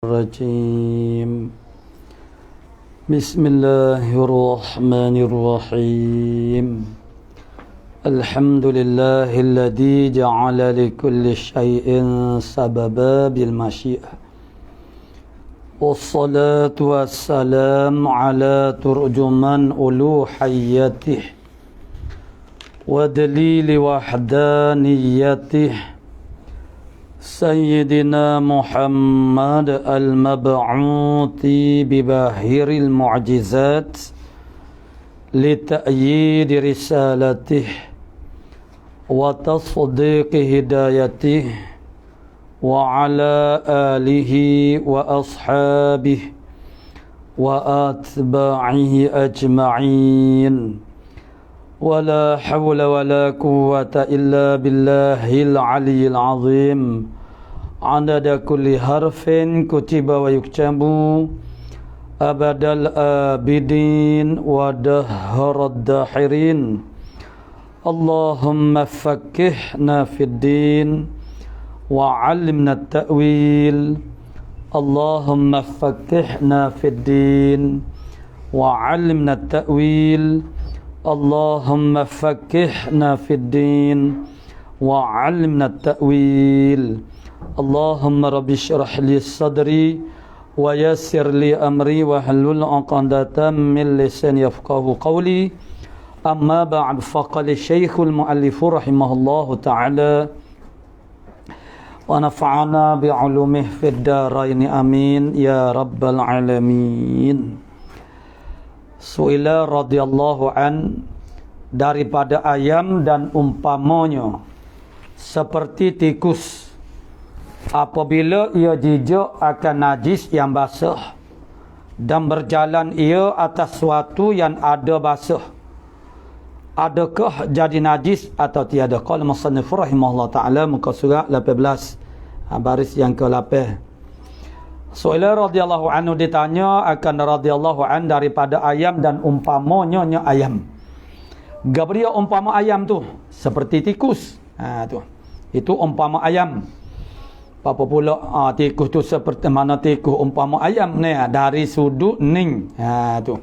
الرجيم بسم الله الرحمن الرحيم الحمد لله الذي جعل لكل شيء سببا بالمشيئة والصلاة والسلام على ترجمان ألوهيته ودليل وحدانيته سيدنا محمد المبعوث بباهر المعجزات لتأييد رسالته وتصديق هدايته وعلى آله وأصحابه وأتباعه أجمعين ولا حول ولا قوة إلا بالله العلي العظيم عدد كل حرف كتب ويكتب أبد الآبدين ودهر الداحرين اللهم فقهنا في الدين وعلمنا التأويل اللهم فقهنا في الدين وعلمنا التأويل اللهم فقهنا في الدين وعلمنا التأويل اللهم رب اشرح لي صدري ويسر لي أمري واحلل عقدة من لساني يفقهوا قولي أما بعد فقال الشيخ المؤلف رحمه الله تعالى ونفعنا بعلومه في الدارين آمين يا رب العالمين. Su'ila radhiyallahu an daripada ayam dan umpamanya seperti tikus apabila ia jijak akan najis yang basah dan berjalan ia atas sesuatu yang ada basah, adakah jadi najis atau tiada? Qala musannif rahimahullah ta'ala muka surat 18 baris yang ke-8. Su'ila radhiyallahu anhu ditanya akan radhiyallahu an daripada ayam dan umpamanya ayam. Gabriel umpama ayam tu seperti tikus. Tu. Itu umpama ayam. Apa pula tikus tu seperti mana tikus umpama ayam ni dari sudut ning. Tu.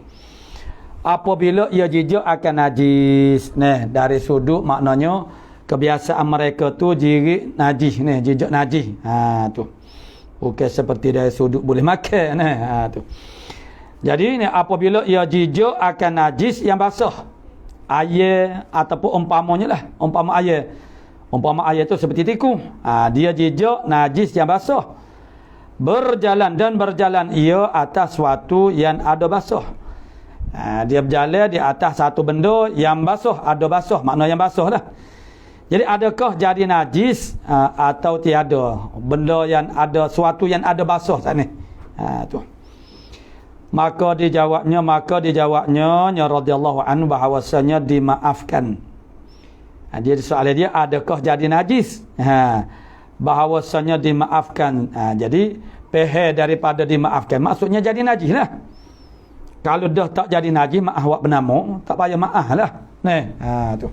Apabila ia jijak akan najis. Dari sudut maknanya kebiasaan mereka tu jirik najis jijak najis. Tu. Bukan seperti dari sudut boleh makan tu. Jadi ni apabila ia jijak akan najis yang basah, air ataupun umpamanya lah, umpama air tu seperti tikus. Dia jijak najis yang basah. Berjalan ia atas sesuatu yang ada basah. Dia berjalan di atas satu benda yang basah, ada basah, makna yang basah lah. Jadi adakah jadi najis atau tiada benda yang ada suatu yang ada basah sana? Tu. Maka dijawabnya radhiyallahu anhu bahawasanya dimaafkan. Dia soalan dia adakah jadi najis? Bahawasanya dimaafkan. Jadi pehe daripada dimaafkan maksudnya jadi najis lah. Kalau dah tak jadi najis maaf awak bernama tak payah maaf lah. Tu.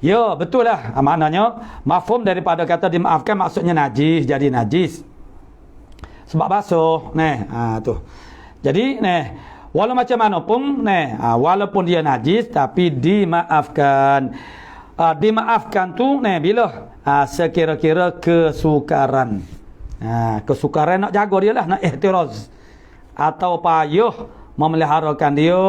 Ya, betul lah. Maknanya, mafhum daripada kata dimaafkan maksudnya najis, jadi najis. Sebab basuh. Tu. Jadi, walau macam mana pun, walaupun dia najis, tapi dimaafkan. Dimaafkan tu, bila? Sekira-kira kesukaran. Kesukaran nak jaga dia lah, nak ihtiraz. Atau payuh memeliharakan dia,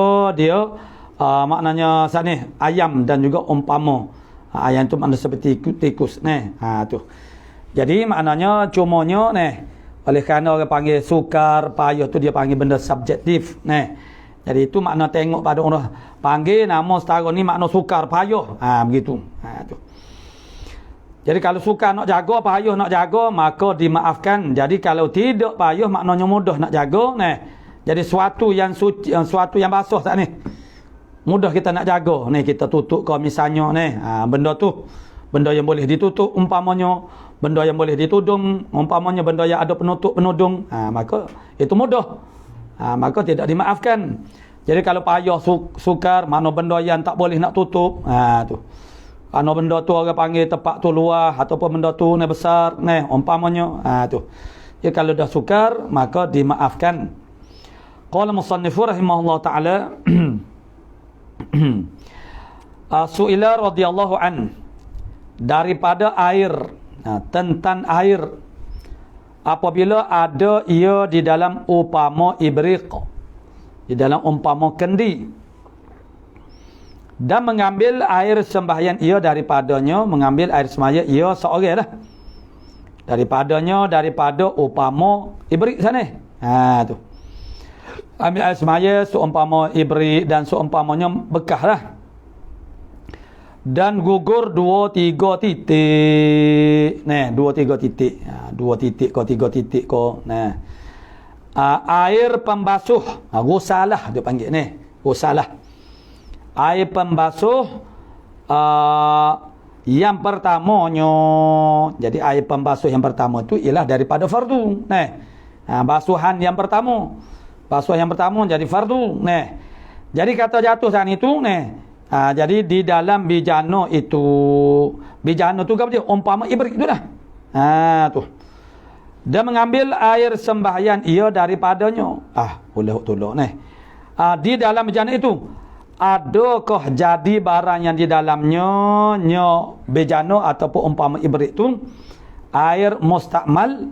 maknanya sana ayam dan juga umpama. Ayam tu makna seperti tikus tu. Jadi maknanya cumanya oleh kerana orang panggil sukar, payah tu dia panggil benda subjektif. Jadi itu makna tengok pada orang panggil nama setara ni makna sukar, payah. Begitu. Tu. Jadi kalau sukar nak jaga, payah nak jaga, maka dimaafkan. Jadi kalau tidak payah maknanya mudah nak jaga. Jadi suatu yang suci, suatu yang basah tak ni. Mudah kita nak jaga. Kita tutup kau misalnya benda tu. Benda yang boleh ditutup umpamanya. Benda yang boleh ditudung umpamanya. Benda yang ada penutup-penudung. Maka itu mudah. Maka tidak dimaafkan. Jadi kalau payah sukar, mana benda yang tak boleh nak tutup. Tu. Ana benda tu orang panggil tempat tu luas ataupun benda tu ni besar, umpamanya tu. Ya kalau dah sukar maka dimaafkan. Qala musannifu rahimahullah taala Su'ila radhiyallahu an daripada air, tentang air apabila ada ia di dalam umpama ibriq, di dalam umpama kendi, dan mengambil air sembahyang ia daripadanya, mengambil air sembahyang ia seorang lah daripada umpama ibriq sana. Tu ambil air sembahyang seumpama ibriq dan seumpamanya bekah lah, dan gugur 2-3 titik. 2-3 titik. 2 titik ke 3 titik ke. Air pembasuh. Ghusalah dia panggil ni. Ghusalah. Air pembasuh yang pertamanya. Jadi air pembasuh yang pertama tu ialah daripada fardu. Basuhan yang pertama. Basuh yang pertama jadi fardu. Jadi kata jatuh saat itu jadi di dalam bijano itu, bijano tu apa dia? Umpama ibriq itulah. Tu. Dia mengambil air sembahyang ia daripadanya. Boleh tolong di dalam bijano itu adakah jadi barang yang di dalamnya bijano ataupun umpama ibriq tu air mustakmal?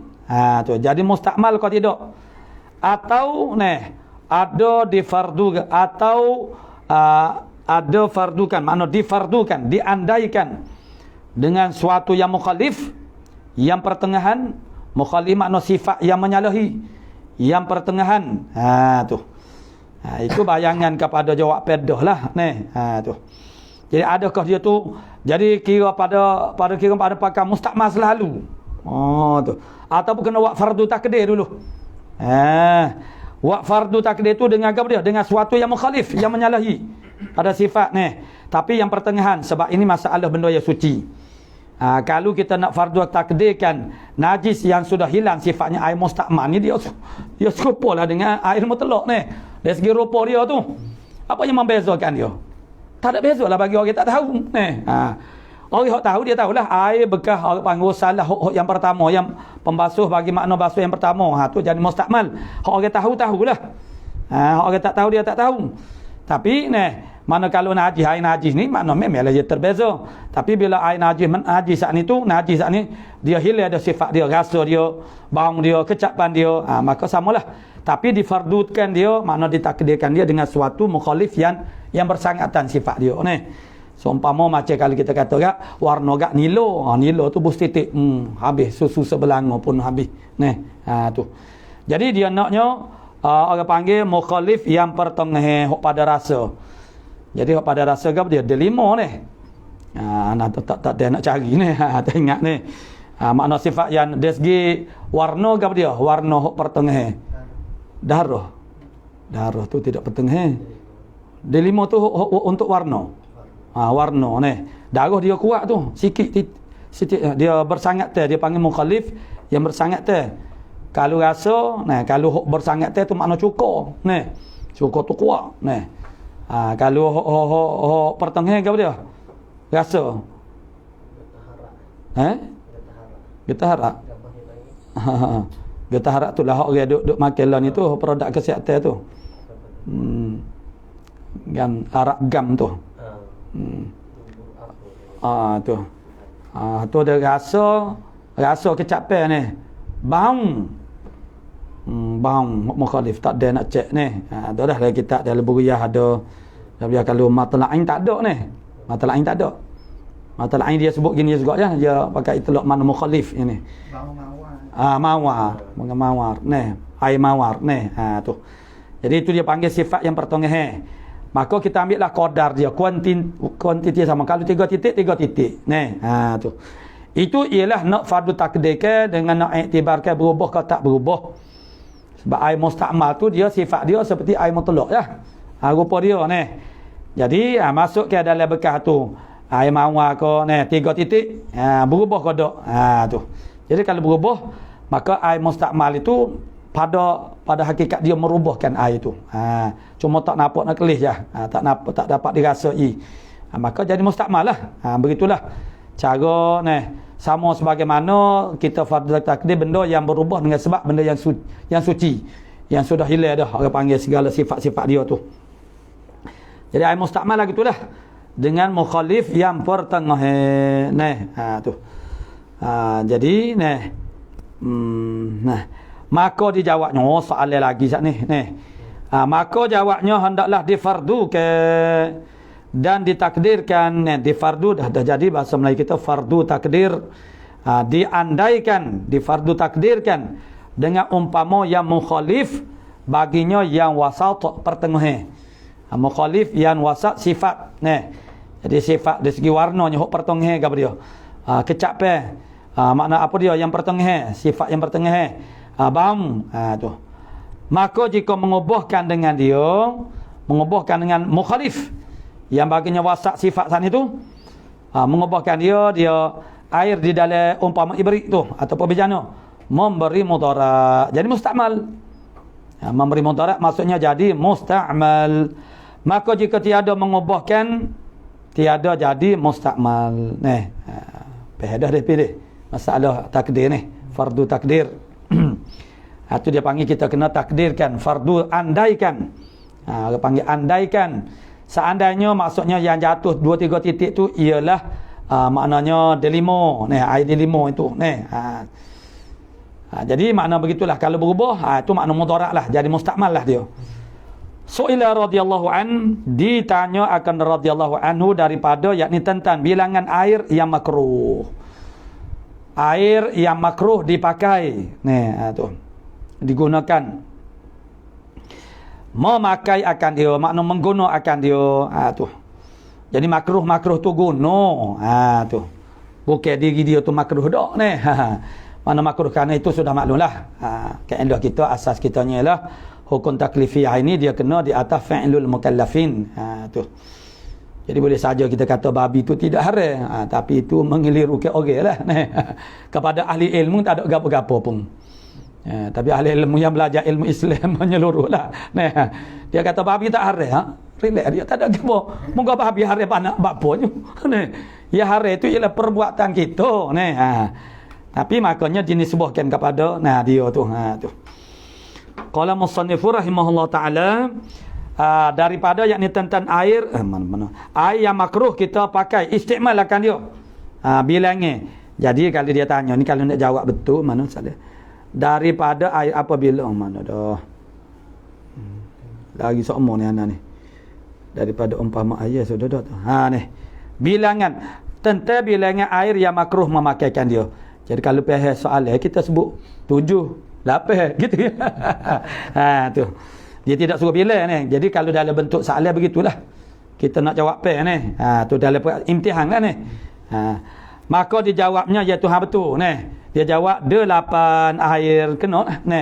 Tu. Jadi mustakmal kau tidak? Atau ada difardu atau ada fardukan, makna difardukan, diandaikan dengan suatu yang mukhalif, yang pertengahan. Mukhalif makna sifat yang menyalahi, yang pertengahan. Tu. Itu bayangan kepada jawab pedah lah. Tu. Jadi adakah dia tu jadi kira pada pakai mustakmal selalu. Tu. Ataupun kena buat fardu takdir dulu. Buat fardu takdir tu dengan apa dia? Dengan suatu yang mukhalif, yang menyalahi pada sifat tapi yang pertengahan, sebab ini masalah benda yang suci. Kalau kita nak fardu takdirkan najis yang sudah hilang sifatnya air mustakmal ni, dia serupalah dengan air mutlak dari segi rupa dia tu. Apa yang membezakan dia? Tak ada bezalah bagi orang yang tak tahu. Orang yang tahu dia tahulah air bekas orang panggil salah yang pertama, yang pembasuh bagi makna basuh yang pertama. Tu jadi mustakmal. Orang tahulah. Orang tak tahu dia tak tahu. Tapi mana kalau najis, air najis ni makna memanglah dia terbeza. Tapi bila air najis saat ni tu, najis saat ni dia hilang ada sifat dia, rasa dia, bau dia, kecapan dia, maka samalah. Tapi difardukan dia, makna ditakdirkan dia dengan suatu mukhalif yang bersangatan sifat dia seumpama macam kalau kita kata gak warna gak nilo, nilo tu bus titik, habis susu sebelanga pun habis. Tu. Jadi dia naknya orang panggil mukhalif yang pertengah pada rasa. Jadi pada rasa ke dia ada 5 tak ada nak cari tak ingat makna sifat yang dari segi warna ke dia? Warna pertengah. Darah tu tidak pertengah. Dia 5 tu untuk warna. Warna darah dia kuat tu, sikit dia bersangat dia panggil mukhalif yang bersangat Kalau rasa, kalau bersangat tu makna cukur. Cukur tu kuat. Kalau pertengah ke apa dia? Rasa. Getah harap. Getah harap tu lah orang duk makan lah ni tu, produk kesihatan tu. Gam harap gam tu. Tu. Tu dia rasa kecapan bau. Bau mukhalif tak ada nak cek tu dah lah kita dalam buriah ada. Tapi kalau mata lain tak ada mata lain tak ada. Mata lain dia sebut gini juga dia pakai itlaq mana mukhalif ini. Mawar. Mawar air mawar tu. Jadi itu dia panggil sifat yang pertengahan. Maka kita ambillah qadar dia, kuantiti sama. Kalau 3 titik tu. Itu ialah nak fardu takdirkan dengan nak iktibarkan berubah ke tak berubah. Sebab air mustakmal tu dia sifat dia seperti air mutlak rupa dia Jadi masuk ke dalam bekas tu air mawar ke 3 titik berubah ke tak tu. Jadi kalau berubah maka air mustakmal itu pada hakikat dia merubahkan air itu. Cuma tak nampak nak kelih tak dapat dirasai. Maka jadi mustakmal lah. Begitulah cara sama sebagaimana kita fardu takdir benda yang berubah dengan sebab benda yang suci, yang sudah hilang dah, orang panggil segala sifat-sifat dia tu. Jadi ai mustakmal lah gitulah, dengan mukhalif yang pertengah tu. Jadi maka dijawabnya soalan lagi sat ni. Maka jawabnya hendaklah difardukan dan ditakdirkan. Difardu dah jadi bahasa Melayu kita fardu takdir. Diandaikan, difardu takdirkan dengan umpama yang mukhalif baginya yang wasat pertengah. Mukhalif yang wasat sifat. Jadi sifat dari segi warnanya hok pertengah ke dia. Kecap makna apa dia yang pertengah, sifat yang pertengah. Bam tu. Maka jika mengubahkan dengan dia, mengubahkan dengan mukhalif yang baginya wasat sifat sana itu, mengubahkan dia air di dalam umpama ibrik tu ataupun bejana memberi mudarat, jadi mustakmal. Memberi mudarat maksudnya jadi mustakmal. Maka jika tiada mengubahkan, tiada jadi mustakmal. Pehadah dia pilih masalah takdir ni, fardu takdir. Itu dia panggil kita kena takdirkan, fardu andaikan. Dia panggil andaikan. Seandainya maksudnya yang jatuh 2-3 titik tu ialah maknanya delimo, air delimo itu. Jadi makna begitulah, kalau berubah itu makna mudarat lah, jadi mustakmal lah dia. Su'ila radhiyallahu an, ditanya akan radhiyallahu anhu daripada yakni tentang bilangan air yang makruh. Air yang makruh dipakai. Tu. Digunakan. Memakai akan dia, makna mengguna akan dia. Tu. Jadi makruh tu guna. Tu. Bukan diri dia tu makruh dak ni. Mana makruh kerana itu sudah maklumlah. Kaedah kita, asas kitanya ialah hukum taklifiyah ini dia kena di atas fi'lul mukallafin. Tu. Jadi boleh saja kita kata babi itu tidak haram, tapi itu mengelirukan orang lah. Kepada ahli ilmu tak ada gapo-gapo pun. Tapi ahli ilmu yang belajar ilmu Islam menyeluruh lah. Dia kata babi tak haram. Relax dia, tak ada gapo. Moga babi haram anak bapanya. Ya haram itu ialah perbuatan kita. Tapi makanya dinisbahkan kepada dia tu. Tu. Qala musannif rahimahullah taala, daripada yakni tentang air air yang makruh kita pakai, istimal akan dia. Bilangnya. Jadi kalau dia tanya ni, kalau nak jawab betul mana salah. Daripada air apabila mana dah. Lagi semua ni anak ni. Daripada umpama air sudah dah tu. Ni. Bilangan tentang bilangan air yang makruh memakaikan dia. Jadi kalau pihak soalan kita sebut 7, 8 gitu ya. Tu. Dia tidak suruh pilih ni. Jadi kalau dalam bentuk soalan begitulah. Kita nak jawab ni. Tu dalam imtihan lah ni. Maka dijawabnya ya Tuhan betul ni. Dia jawab 8 air kena ni.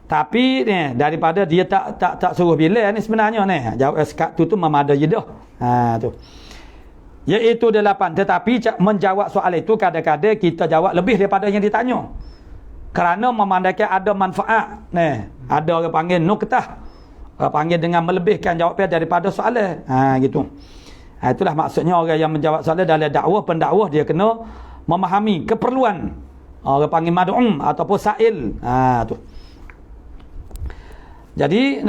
Tapi ni daripada dia tak suruh pilih ni sebenarnya ni. Jawab sekat tu memada je dah. Tu. Iaitu 8. Tetapi menjawab soal itu kadang-kadang kita jawab lebih daripada yang ditanya. Kerana memandangkan ada manfaat. Ada orang panggil nuktah. Orang panggil dengan melebihkan jawapan daripada soalan. Gitu. Itulah maksudnya orang yang menjawab soalan dalam dakwah, pendakwah dia kena memahami keperluan. Orang panggil mad'um ataupun sa'il. Tu. Jadi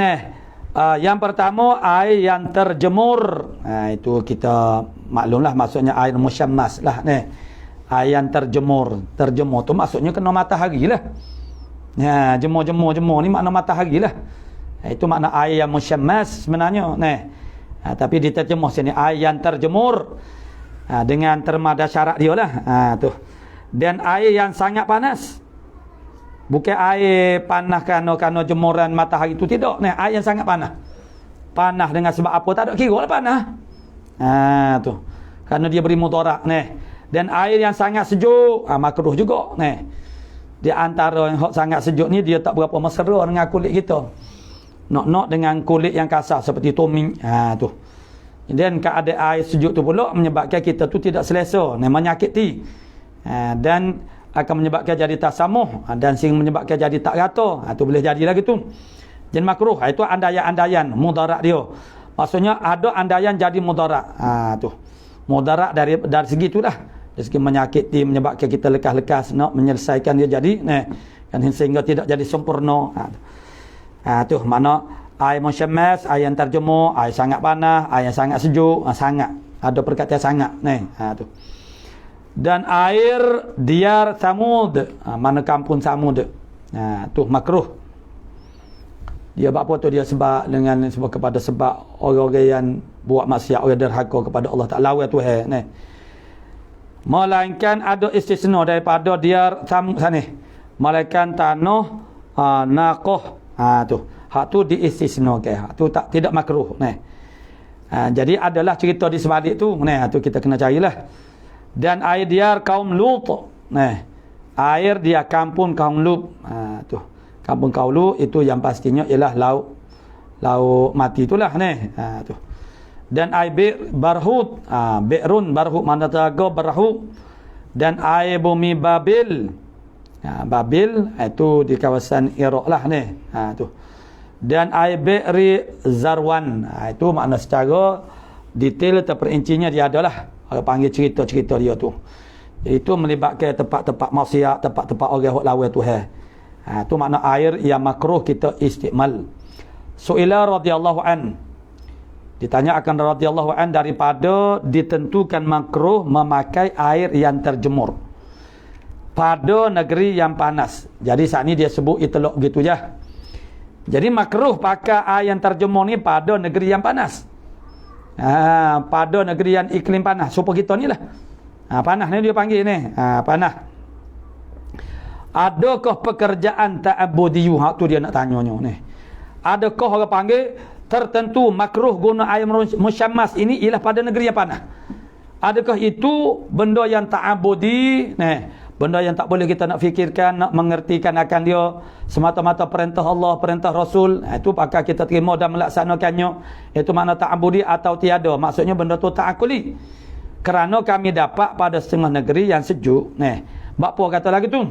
yang pertama air yang terjemur. Itu kita maklumlah maksudnya air musyammas lah. Air yang terjemur. Terjemur tu maksudnya kena matahari lah. Jemur ni makna matahari lah. Itu makna air yang musyammas sebenarnya. Tapi diterjemah sini air yang terjemur. Dengan termada syarat dia lah. Tu. Dan air yang sangat panas. Bukan air panas kerana jemuran matahari itu, tidak. Air yang sangat panas. Panas dengan sebab apa? Tak ada kira lah panas. Tu. Kerana dia beri mudarat. Dan air yang sangat sejuk, makruh juga. Di antara yang sangat sejuk ni, dia tak berapa mesra dengan kulit kita. Nak dengan kulit yang kasar seperti tuming. Tu. Dan keadaan air sejuk tu pula menyebabkan kita tu tidak selesa, menyakiti. Dan akan menyebabkan jadi tasamuh, dan sehingga menyebabkan jadi tak rata. Tu boleh jadi lagi tu. Jadi makruh. Itu andaian-andaian mudarat dia. Maksudnya ada andaian jadi mudarat. Tu. Mudarat dari segi itulah. Dari segi menyakiti, menyebabkan kita lekas-lekas nak menyelesaikan dia jadi kan sehingga tidak jadi sempurna. Tu mana air musyamas, air yang terjemur, air sangat panas, air yang sangat sejuk, sangat ada perkataan sangat tu. Dan air diyar Samud, mana kampung Samud, tu makruh. Dia buat apa tu? Dia sebab kepada sebab orang-orang yang buat maksiat, orang derhaka kepada Allah Taala wa Tuhan melainkan ada istisna daripada diyar Samud sana, melainkan tanah naqah, tu hak tu diistisnakan, hak tu tidak makruh jadi adalah cerita di sebalik tu tu kita kena carilah. Dan air diyar kaum Lut, air dia kampung kaum Lut, tu kampung kaum Lut itu yang pastinya ialah laut mati itulah tu. Dan air Barhut, Bi'run Barhut, mana telaga Barhut. Dan air bumi Babil, Babil itu di kawasan Iraq lah tu. Dan air Bi'ri Zarwan, itu makna secara detail terperincinya dia adalah orang panggil cerita-cerita dia tu. Itu melibatkan tempat-tempat maksiat, tempat-tempat orang lawan Tuhan. Tu makna air yang makruh kita istimal. Su'ila radhiyallahu an, ditanya akan radhiyallahu an daripada ditentukan makruh memakai air yang terjemur pada negeri yang panas. Jadi saat ni dia sebut itelok gitu je. Jadi makruh pakai air yang terjemur ni pada negeri yang panas. Pada negeri yang iklim panas. Supaya kita ni lah. Panas ni dia panggil ni. Panas. Adakah pekerjaan ta'abudiyu? Hak tu dia nak tanyanya ni. Adakah orang panggil tertentu makruh guna air musyammas ini ialah pada negeri yang panas? Adakah itu benda yang ta'abudi? Benda yang tak boleh kita nak fikirkan, nak mengertikan akan dia semata-mata perintah Allah, perintah Rasul. Itu pakai kita terima dan melaksanakannya. Itu makna ta'abudi atau tiada. Maksudnya benda tu ta'akuli. Kerana kami dapat pada setengah negeri yang sejuk. Bakpo kata lagi tu.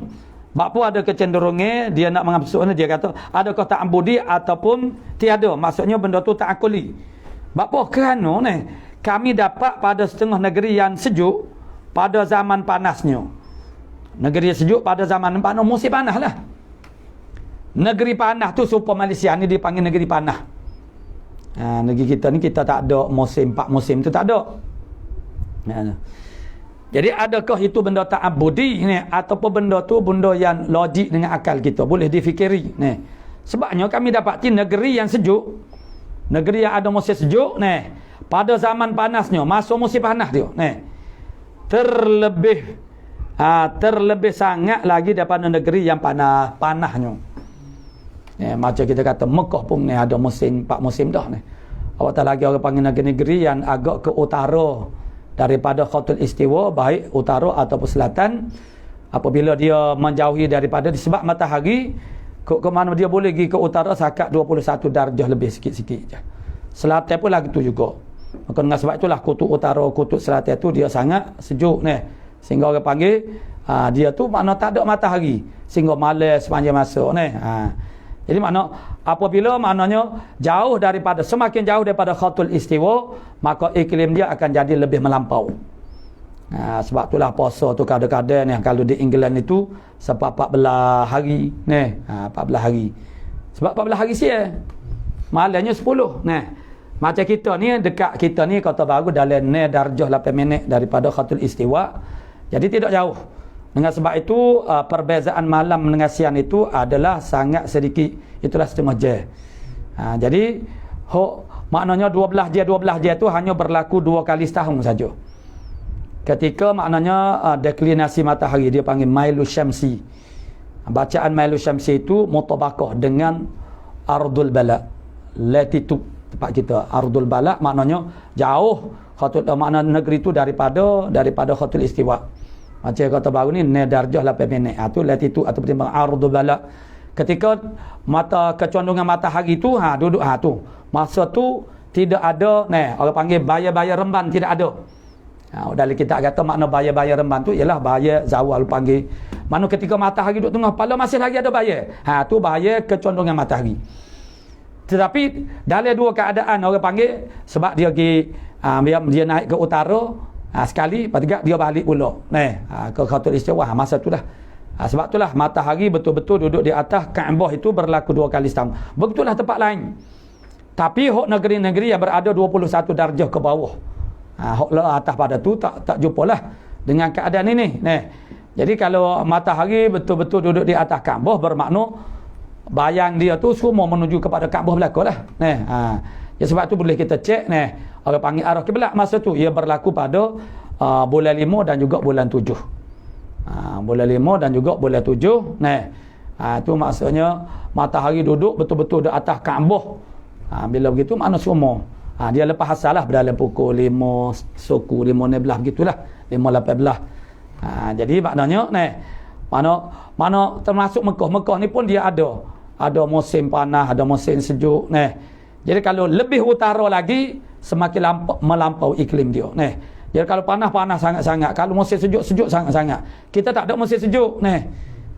Bakpo ada kecenderungan dia nak mengambil dia kata adakah ta'abudi ataupun tiada. Maksudnya benda tu ta'akuli. Bakpo kerana kami dapat pada setengah negeri yang sejuk pada zaman panasnya. Negeri sejuk pada zaman panas, musim panas lah. Negeri panas tu supaya Malaysia ni dipanggil negeri panas. Negeri kita ni kita tak ada musim 4 musim tu tak ada. Jadi adakah itu benda ta'abudi ataupun benda tu benda yang logik dengan akal kita boleh difikiri sebabnya kami dapati negeri yang sejuk, negeri yang ada musim sejuk pada zaman panasnya, masuk musim panas dia terlebih sangat lagi daripada negeri yang panahnya. Macam kita kata Mekah pun ada musim 4 musim dah Awak tak lagi orang panggil negeri-negeri yang agak ke utara daripada Khatul Istiwa, baik utara ataupun selatan. Apabila dia menjauhi daripada sebab matahari ke mana dia boleh pergi ke utara sakat 21 darjah lebih sikit-sikit je. Selatan pun lagi tu juga. Maka dengan sebab itulah kutub utara, kutub selatan tu dia sangat sejuk sehingga orang panggil dia tu makna tak ada matahari sehingga malas sepanjang masa jadi makna apabila maknanya jauh daripada, semakin jauh daripada Khatul Istiwa, maka iklim dia akan jadi lebih melampau. Sebab itulah puasa tu kadang-kadang kalau di England itu sebab 14 hari 14 hari. Sebab 14 hari sia malamnya 10 macam kita ni, dekat kita ni Kota Baru dalam darjah 8 minit daripada Khatul Istiwa. Jadi tidak jauh. Dengan sebab itu perbezaan malam dengan siang itu adalah sangat sedikit. Itulah setengah jam. Jadi maknanya 12 jam itu hanya berlaku 2 kali setahun saja. Ketika maknanya deklinasi matahari, dia panggil Mailu Syamsi. Bacaan Mailu Syamsi itu mutabaqah dengan Ardul Balak, latitude tempat kita. Ardul Balak maknanya jauh, makna negeri itu daripada Khatul Istiwa. Macam Kota Baru ni darjah 8 minit. Itu latitude atau pertimbang Ardul Balak. Ketika kecondongan matahari tu duduk tu. Masa tu tidak ada orang panggil bayar-bayar remban, tidak ada. Dalam kita kata makna bayar-bayar remban tu ialah bayar zawal panggil. Mana ketika matahari duduk tengah kepala masih lagi ada bayar. Tu bayar kecondongan matahari. Tetapi dalam dua keadaan orang panggil sebab dia pergi dia naik ke utara, Sekali, lepas tiga dia balik pula. Ke Khatul Istiwa. Masa tu lah. Sebab itulah matahari betul-betul duduk di atas Kaabah itu berlaku 2 kali setahun. Begitulah tempat lain. Tapi hok negeri-negeri yang berada 21 darjah ke bawah. Hok lah atas pada tu tak jumpalah dengan keadaan ini. Jadi kalau matahari betul-betul duduk di atas Kaabah bermakna bayang dia tu semua menuju kepada Kaabah belaka lah. Ya, sebab tu boleh kita cek orang panggil arah kiblat masa tu ia berlaku pada bulan 5 dan juga bulan 7. Bulan 5 dan juga bulan 7. Tu maksudnya matahari duduk betul-betul di atas Kaabah. Bila begitu makna semua. Dia lepas asal lah dalam pukul 5 suku 5:16 begitulah. 5:18. Jadi maknanya mana termasuk Mekah ni pun dia ada musim panas, ada musim sejuk. Jadi kalau lebih utara lagi semakin melampau iklim dia. Jadi kalau panas sangat-sangat, kalau musim sejuk sangat-sangat. Kita tak ada musim sejuk.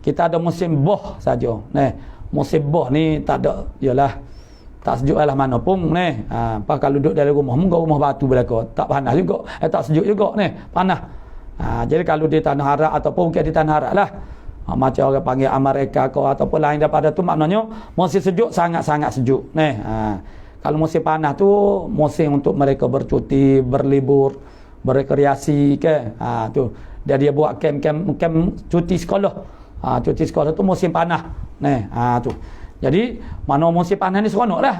Kita ada musim boh saja. Musim boh ni tak ada, yalah tak sejuk lah mana pun. Apa kalau duduk dalam rumah, mungkin rumah batu belaka, tak panas juga, tak sejuk juga panas. Jadi kalau di tanah Arab ataupun mungkin di tanah Arab lah, macam orang panggil Amerika ataupun lain daripada tu, maknanya musim sejuk sangat-sangat sejuk. Kalau musim panas tu musim untuk mereka bercuti, berlibur, berrekreasi ke. Tu dia buat camp cuti sekolah. Cuti sekolah tu musim panas. Tu. Jadi mana musim panas ni seronok lah.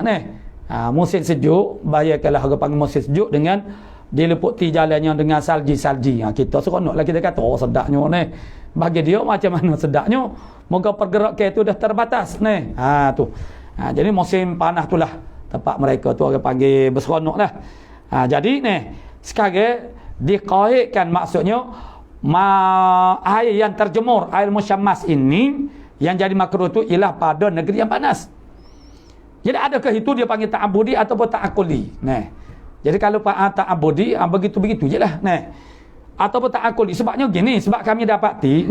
Musim sejuk, bayangkanlah orang panggil musim sejuk dengan diliputi jalannya dengan salji. Kita seronok lah, kita kata sedapnya bagi dia macam mana sedapnya, moga pergerakan itu dah terbatas. Tu. Jadi musim panas tu lah tempat mereka tu orang panggil berseronok lah. Jadi sekarang dikaitkan maksudnya air yang terjemur, air musyammas ini yang jadi makruh tu ialah pada negeri yang panas. Jadi adakah itu dia panggil ta'abudi ataupun ta'akuli? Jadi kalau ta'abudi begitu-begitu je lah. Ataupun ta'akuli, sebabnya gini, sebab kami dapati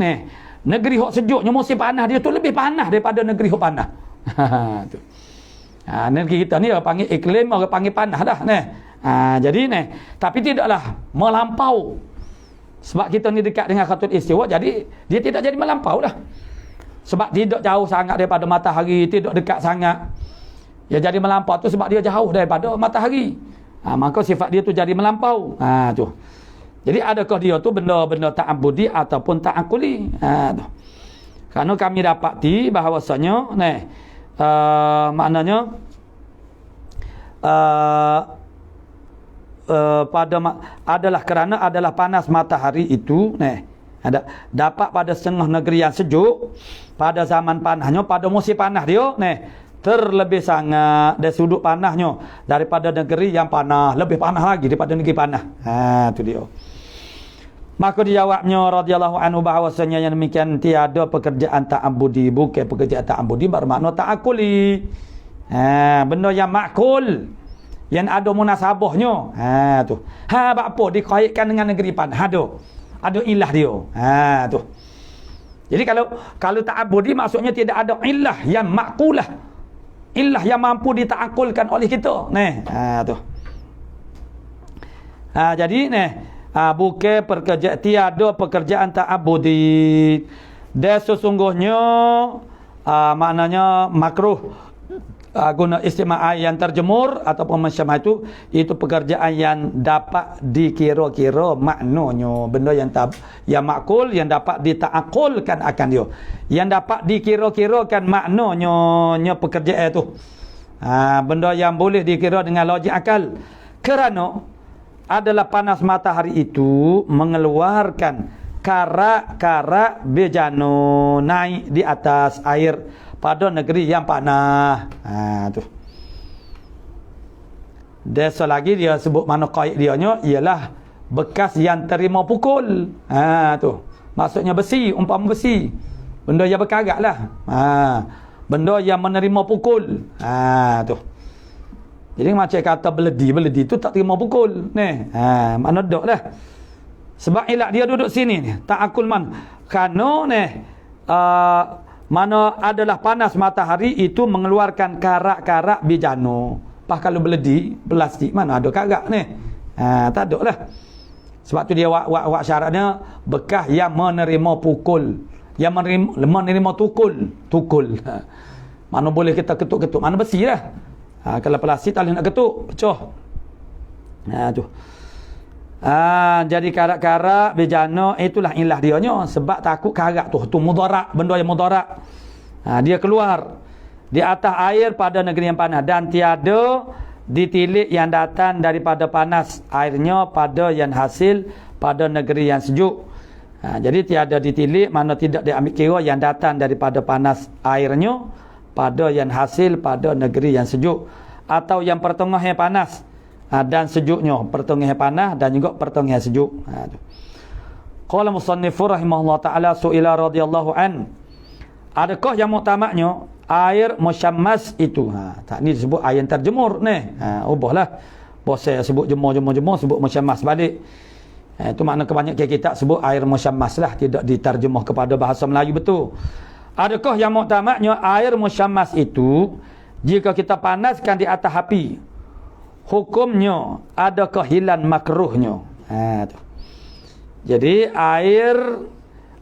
negeri hok sejuknya musim panas dia tu lebih panas daripada negeri hok panas. Tu. Negeri kita ni orang panggil iklim, orang panggil panas dah. Jadi tapi tidaklah melampau. Sebab kita ni dekat dengan Khatul Istiwa, jadi dia tidak jadi melampau dah. Sebab tidak jauh sangat daripada matahari, tidak dekat sangat. Ya jadi melampau tu sebab dia jauh daripada matahari. Maka sifat dia tu jadi melampau. Tu. Jadi adakah dia tu benda-benda ta'abudi ataupun ta'akuli? Tu. Kerana kami dapati bahawasanya maknanya adalah panas matahari itu dapat pada setengah negeri yang sejuk pada zaman panasnya, pada musim panas dia terlebih sangat dari sudut panasnya daripada negeri yang panas, lebih panas lagi daripada negeri panas. Tu dia. Maka dijawabnya radhiyallahu anhu bahawasanya yang demikian tiada pekerjaan ta'abudi, bukan pekerjaan ta'abudi bermakna ta'akuli. Benda yang makul, yang ada munasabahnya. Tu. Apa dikaitkan dengan negeri panas? Ada ilah dia. Tu. Jadi kalau ta'abudi maksudnya tidak ada ilah yang makulah. Ilah yang mampu ditaakulkan oleh kita. Tu. Jadi bukan pekerjaan, tiada pekerjaan ta'abudi. Dan sesungguhnya maknanya makruh guna istimewa yang terjemur ataupun macam itu pekerjaan yang dapat dikira-kira maknanya benda yang makul, yang dapat ditaakulkan akan dia, yang dapat dikira-kirakan maknanya pekerjaan itu. Benda yang boleh dikira dengan logik akal, kerana adalah panas matahari itu mengeluarkan karak-karak bejano naik di atas air pada negeri yang panas. Tu. Desa lagi dia sebut mana kait dianya ialah bekas yang terima pukul. Tu. Maksudnya besi, umpama besi. Benda yang berkarat lah. Benda yang menerima pukul. Tu. Jadi macam kata beledi tu tak terima pukul. Mana dok dah. Sebab elak dia duduk sini ni, ta'akul man. Kerana mana adalah panas matahari itu mengeluarkan karak-karak bejano. Kalau beledi plastik mana ada karak ni. Tak ada lah. Sebab tu dia wak syaratnya bekas yang menerima pukul, yang menerima tukul. Mana boleh kita ketuk-ketuk, mana besi lah. Kalau plastik tak boleh nak ketuk, pecah. Tu. Jadi karak-karak bejana itulah ilah dia nya, sebab takut karak tu mudarat, benda yang mudarat. Dia keluar di atas air pada negeri yang panas dan tiada ditilik yang datang daripada panas airnya pada yang hasil pada negeri yang sejuk. Jadi tiada ditilik, mana tidak diambil kira yang datang daripada panas airnya pada yang hasil pada negeri yang sejuk, atau yang pertengahan panas dan sejuknya, pertengahan panas dan juga pertengahan sejuk. Qala musannifur rahimahullah ta'ala su'ila radhiyallahu an, adakah yang muktamadnya air musyammas itu? Tak ni disebut air yang terjemur ni. Ubahlah. Bos saya sebut jemur sebut musyammas balik. Itu makna kebanyakan kitab sebut air musyammas lah, tidak diterjemah kepada bahasa Melayu betul. Adakah yang muktamadnya air musyammas itu jika kita panaskan di atas api, hukumnya ada kehilan makruhnya? Tu. Jadi air,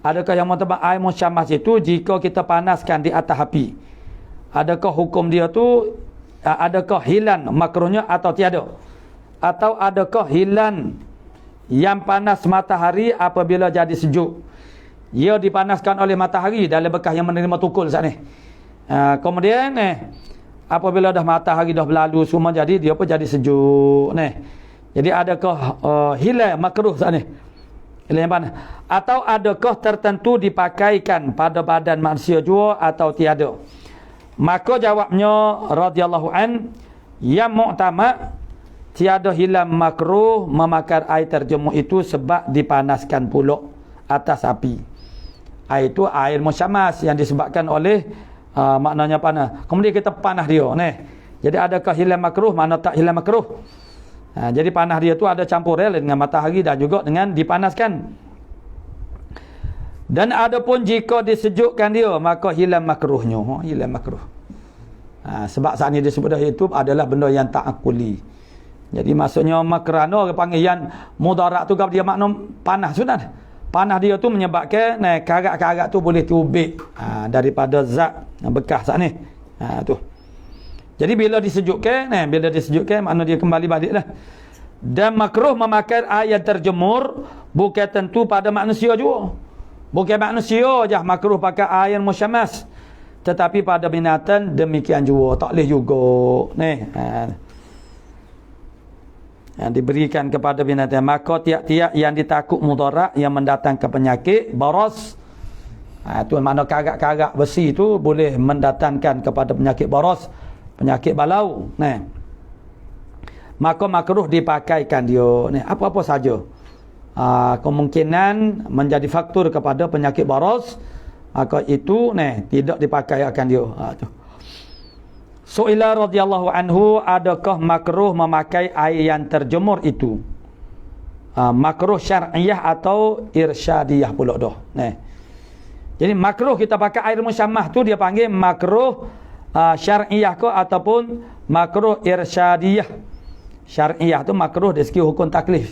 adakah yang muktamad air musyammas itu jika kita panaskan di atas api, adakah hukum dia tu, adakah hilan makruhnya atau tiada? Atau adakah hilan yang panas matahari apabila jadi sejuk? Ia dipanaskan oleh matahari dalam bekas yang menerima tukul saat ni. Kemudian apabila dah matahari dah berlalu semua, jadi dia pun jadi sejuk ni. Jadi adakah hilang makruh saat ni? Hilang yang panas. Atau adakah tertentu dipakaikan pada badan manusia jua atau tiada? Maka jawabnya radhiyallahu an, yang muktamad tiada hilang makruh memakai air terjemur itu sebab dipanaskan pula atas api. Air itu air musyammas yang disebabkan oleh maknanya panas. Kemudian kita panah dia ni. Jadi adakah hilang makruh, mana tak hilang makruh? Jadi panah dia tu ada campur dengan matahari dan juga dengan dipanaskan. Dan adapun jika disejukkan dia, maka hilang makruhnya. Hilang makruh. Sebab saat ni disebut itu adalah benda yang tak akuli. Jadi maksudnya kerana orang panggil yang mudarat tu, dia makna panas sudah. Panas dia tu menyebabkan karat-karat tu boleh tubik daripada zat bekas saat ni. Tu. Jadi bila disejukkan, makna dia kembali baliklah. Dan makruh memakai air yang terjemur bukan tentu pada manusia juga. Bukan manusia je makruh pakai air musyammas, tetapi pada binatang demikian juga. Tak boleh juga yang diberikan kepada binatang. Maka tiap-tiap yang ditakut mudarat yang mendatangkan penyakit baras, itu makna karat-karat besi itu boleh mendatangkan kepada penyakit baras, penyakit balau. Maka makruh dipakaikan dia apa-apa saja. Kemungkinan menjadi faktor kepada penyakit baras, maka itu tidak dipakai akan dia. Tu. Su'ila radhiyallahu anhu, adakah makruh memakai air yang terjemur itu? Makruh syar'iyah atau irsyadiyah pula dah. Jadi makruh kita pakai air musyammas tu dia panggil makruh syar'iyah ke ataupun makruh irsyadiyah. Syar'iyah tu makruh dari segi hukum taklif,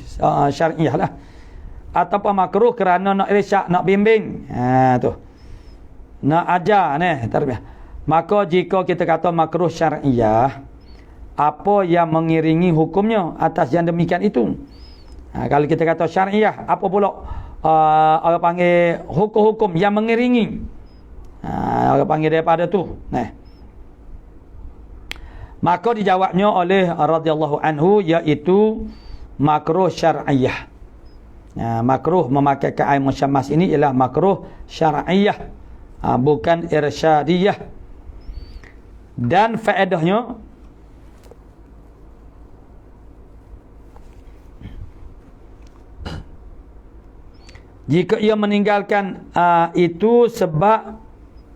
syar'iyah lah. Ataupun makruh kerana nak irsyad, nak bimbing. Tu. Nak ajar tarbiyah. Maka jika kita kata makruh syar'iyah, apa yang mengiringi hukumnya atas yang demikian itu? Kalau kita kata syar'iyah, apa pula orang panggil hukum-hukum yang mengiringi? Orang panggil daripada tu. Maka dijawabnya oleh radhiyallahu anhu, iaitu makruh syar'iyah. Makruh memakai air musyammas ini ialah makruh syar'iyah, bukan irsyadiyah. Dan faedahnya, jika ia meninggalkan itu sebab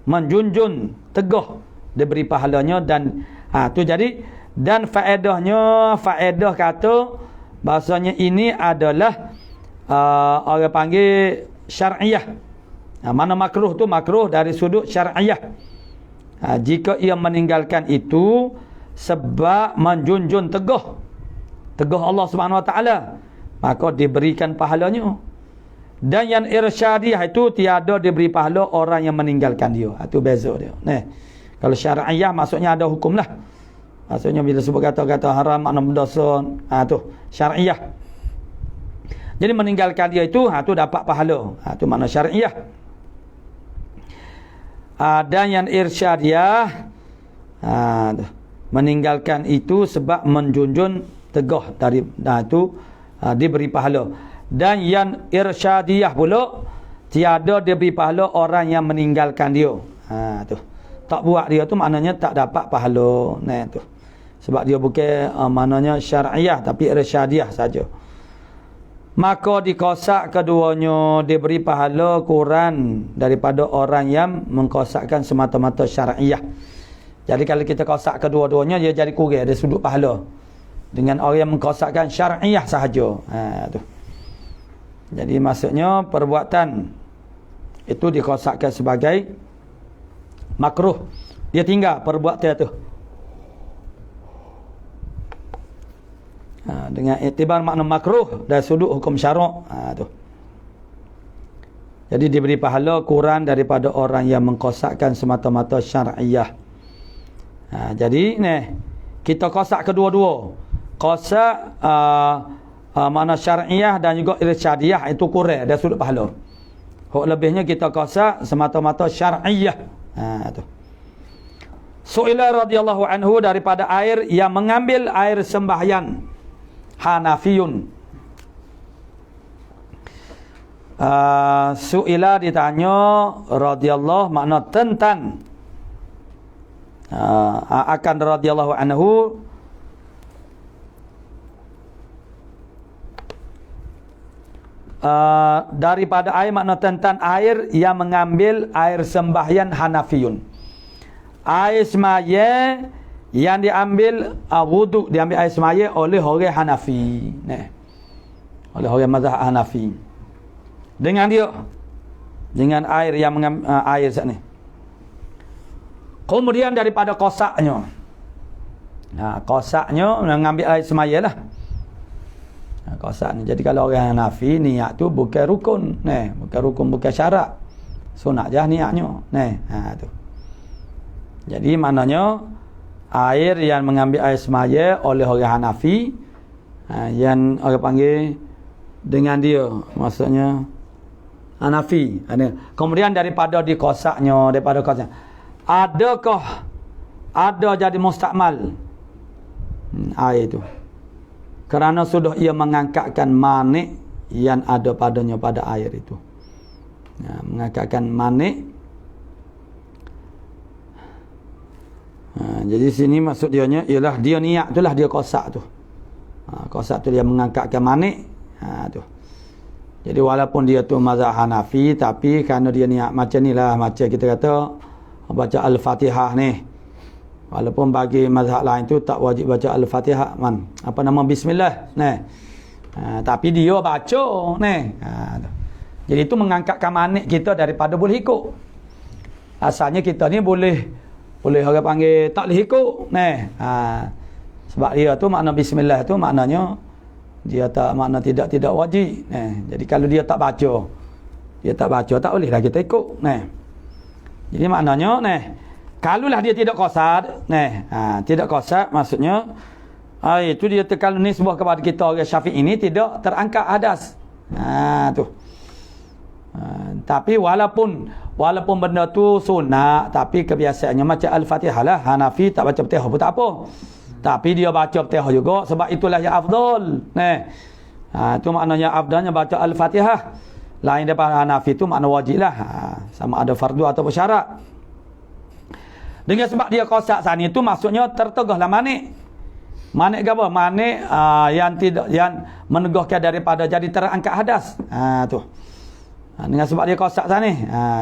menjunjung teguh, diberi pahalanya. Dan tu jadi, dan faedahnya, faedah kata bahasanya ini adalah orang panggil syar'iyah. Mana makruh tu makruh dari sudut syar'iyah. Jika ia meninggalkan itu sebab menjunjung teguh Allah Subhanahu Wa Taala maka diberikan pahalanya. Dan yang irsyadiyah itu tiada diberi pahala orang yang meninggalkan dia. Itu beza dia. Kalau syar'iyah maksudnya ada hukum lah. Maksudnya bila sebut kata-kata haram makna berdosa, tu syar'iyah. Jadi meninggalkan dia itu tu dapat pahala. Tu makna syar'iyah. Dan yang irsyadiyah meninggalkan itu sebab menjunjung tegah dari itu diberi pahala. Dan yang irsyadiyah pula tiada diberi pahala orang yang meninggalkan dia. Tu tak buat dia tu maknanya tak dapat pahala. Tu sebab dia bukan maknanya syar'iyah tapi irsyadiyah saja. Maka dikosak keduanya diberi pahala kurang daripada orang yang mengkosakkan semata-mata syar'iyah. Jadi kalau kita kosak kedua-duanya dia jadi kurang dari sudut pahala dengan orang yang mengkosakkan syar'iyah sahaja. Tu. Jadi maksudnya perbuatan itu dikosakkan sebagai makruh. Dia tinggal perbuatan itu. Dengan iktibar makna makruh dari sudut hukum syarak. Tu. Jadi diberi pahala kurang daripada orang yang mengkosakkan semata-mata syar'iyah. Jadi kita kosak kedua-dua. Kosak makna syar'iyah dan juga irsyadiyah itu kurang dari sudut pahala. Hak lebihnya kita kosak semata-mata syar'iyah. Tu. Su'ila radhiyallahu anhu daripada air yang mengambil air sembahyang Hanafiyun. Su'ila ditanya radhiyallahu makna tentang akan radhiyallahu anhu daripada air makna tentang air yang mengambil air sembahyang Hanafiyun. Air semaya yang diambil wudu, diambil air semaya oleh orang Hanafi. Oleh orang mazhab Hanafi. Dengan air yang mengambil air saat ni. Kemudian daripada kosaknya. Kosaknya mengambil air semaya lah. Kosaknya. Jadi kalau orang Hanafi niat tu bukan rukun, bukan rukun, bukan syarat. Sunat je niatnya. Tu. Jadi maknanya air yang mengambil air semaya oleh orang Hanafi, yang orang panggil dengan dia, maksudnya Hanafi. Kemudian daripada dikosaknya, adakah ada jadi mustakmal air itu? Kerana sudah ia mengangkatkan manik yang ada padanya pada air itu. Mengangkatkan manik. Jadi sini maksud dianya ialah dia niat itulah dia kosak tu. Kosak tu dia mengangkatkan manik. Tu. Jadi walaupun dia tu mazhab Hanafi tapi kerana dia niat macam ni lah, macam kita kata baca Al-Fatihah ni. Walaupun bagi mazhab lain tu tak wajib baca Al-Fatihah, apa nama bismillah. Tapi dia baca Jadi itu mengangkatkan manik kita daripada boleh ikut. Asalnya kita ni boleh orang panggil tak boleh ikut. Sebab dia tu makna bismillah tu maknanya dia tak makna tidak wajib. Jadi kalau dia tak baca tak boleh lah kita ikut. Jadi maknanya kalaulah dia tidak qasad, tidak qasad maksudnya itu dia kalau nisbah kepada kita orang Syafi'i ini tidak terangkat hadas. Tu. Tapi walaupun benda tu sunat, tapi kebiasaannya macam Al-Fatihah lah. Hanafi tak baca Fatihah pun tak apa. Tapi dia baca Fatihah juga sebab itulah yang afdal. Itu maknanya afdalnya baca Al-Fatihah. Lain daripada Hanafi tu makna wajib lah. Sama ada fardu atau syarat. Dengan sebab dia kosak sana itu maksudnya tertegahlah manik. Manik ke apa? Manik yang menegahkan daripada jadi terangkat hadas. Tu. Dengan sebab dia kosak sana.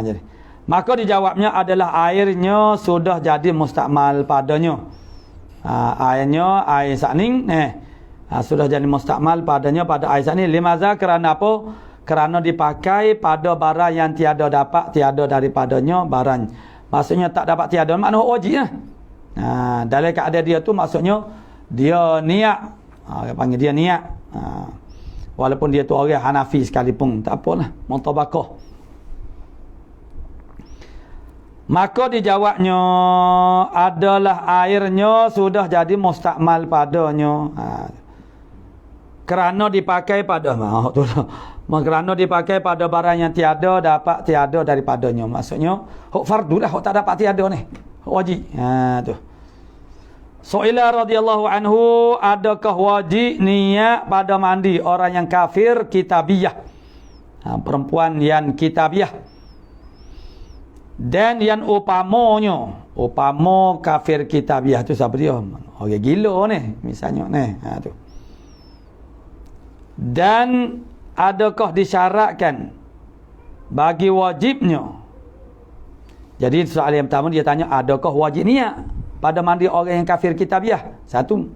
Jadi maka dijawabnya adalah airnya sudah jadi mustakmal padanya. Air saning sudah jadi mustakmal padanya pada air saning. Limaza kerana apa? Kerana dipakai pada barang yang tiada daripadanya barang. Maksudnya tak dapat tiada makna wajib lah. Dalam keadaan dia tu maksudnya dia niat. Dia panggil dia niat. Walaupun dia tu orang Hanafi sekalipun, tak apalah, mutabaqah. Maka dijawabnya adalah airnya sudah jadi mustakmal padanya. Kerana dipakai pada kerana dipakai pada barang yang tiada, dapat tiada daripadanya. Maksudnya hak fardu lah, hak tak dapat tiada ni, hak wajib. Tu. Su'ila radhiyallahu anhu, adakah wajib niat pada mandi orang yang kafir kitabiyah? Perempuan yang kitabiyah. Dan yang upama kafir kitabiyah tu siapa dia? Orang gila ni misalnya ni. Tu. Dan adakah disyaratkan bagi wajibnya? Jadi soalan yang pertama dia tanya, adakah wajib niat pada mandi orang yang kafir kitabiyah? Satu.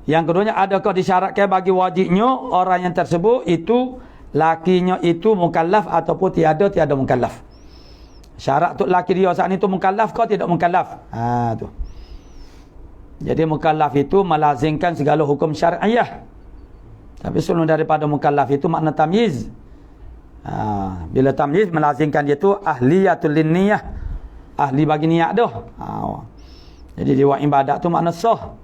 Yang keduanya, adakah disyaratkan bagi wajibnya orang yang tersebut itu lakinya itu mukallaf ataupun tiada mukallaf? Syarat untuk laki dia saat ni tu mukallaf kau tidak mukallaf? Tu. Jadi mukallaf itu melazimkan segala hukum syariah. Tapi sebelum daripada mukallaf itu makna tamyiz. Bila tamyiz melazimkan dia tu ahliyatul linniyah. Ahli bagi niat dah. Jadi dia buat ibadat tu makna sah.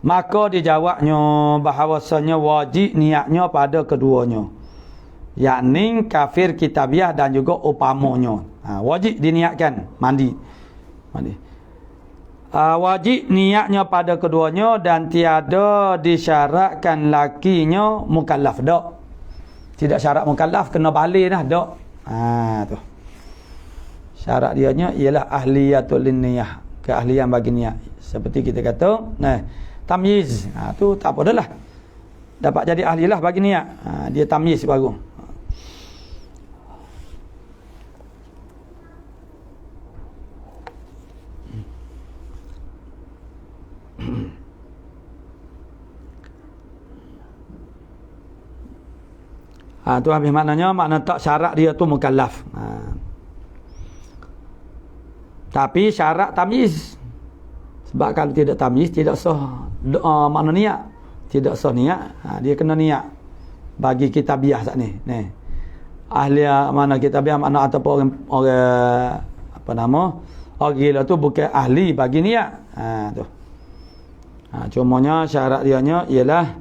Maka dijawabnya bahawasanya wajib niatnya pada keduanya. Yakni kafir kitabiyah dan juga upamanya. Wajib diniatkan mandi. Wajib niatnya pada keduanya dan tiada disyaratkan lakinya mukallaf dak. Tidak syarat mukallaf, kena balik dah dak. Tu. Syarat dianya ialah ahliyatul linniyah, keahlian bagi niat. Seperti kita kata, tamyiz. Tu tak apa dah lah. Dapat jadi ahlilah bagi niat. Dia tamyiz baru. Tu habis maknanya, makna tak syarat dia tu mukallaf. Tapi syarat tamyiz. Sebab kalau tidak tamyiz, tidak sah makna niat. Tidak sah niat. Dia kena niat bagi kitabiyah saat ni. Ahli mana kitabiyah makna ataupun orang apa nama? Orang gila tu bukan ahli bagi niat. Tu. Cumanya syarat dianya ialah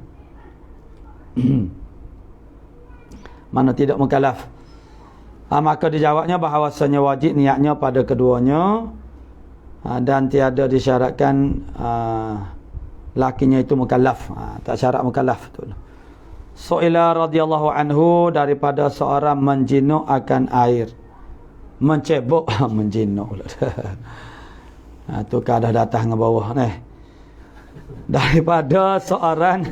mana tidak mukallaf. Maka dijawabnya bahawasanya wajib niatnya pada keduanya dan tiada disyaratkan lakinya itu mukallaf. Tak syarat mukallaf tu. Su'ila radhiyallahu anhu, daripada seorang menjinuk akan air. Mencebok menjinuk pula. Tu kadah datang ke bawah ni. Daripada seorang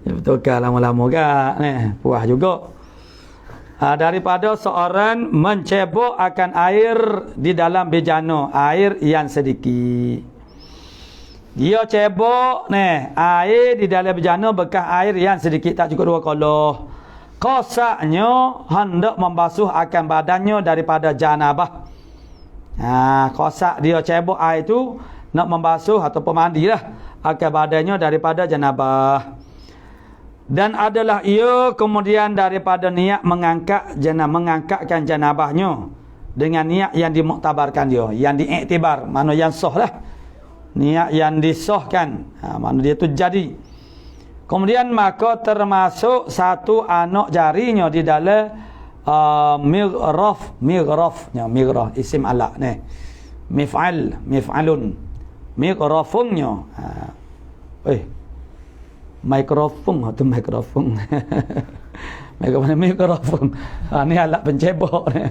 betul ke lama-lama kan ni puas juga. Daripada seorang mencebok akan air di dalam bejana, air yang sedikit. Dia cebok air di dalam bejana bekas air yang sedikit, tak cukup 2 kolah. Kosaknya hendak membasuh akan badannya daripada janabah. Kosak dia cebok air itu nak membasuh ataupun mandilah akan badannya daripada janabah. Dan adalah ia kemudian daripada niat mengangkatkan janabahnya dengan niat yang dimuktabarkan dia, yang diiktibar, mana yang sah lah. Niat yang disahkan, mana dia tu jadi. Kemudian maka termasuk satu anak jarinya di dalam migraf isim ala ni. Mif'alun. Migrafunnya. Mikrofon atau mikrofon. Mikrofon. Ni alat pencebok ni.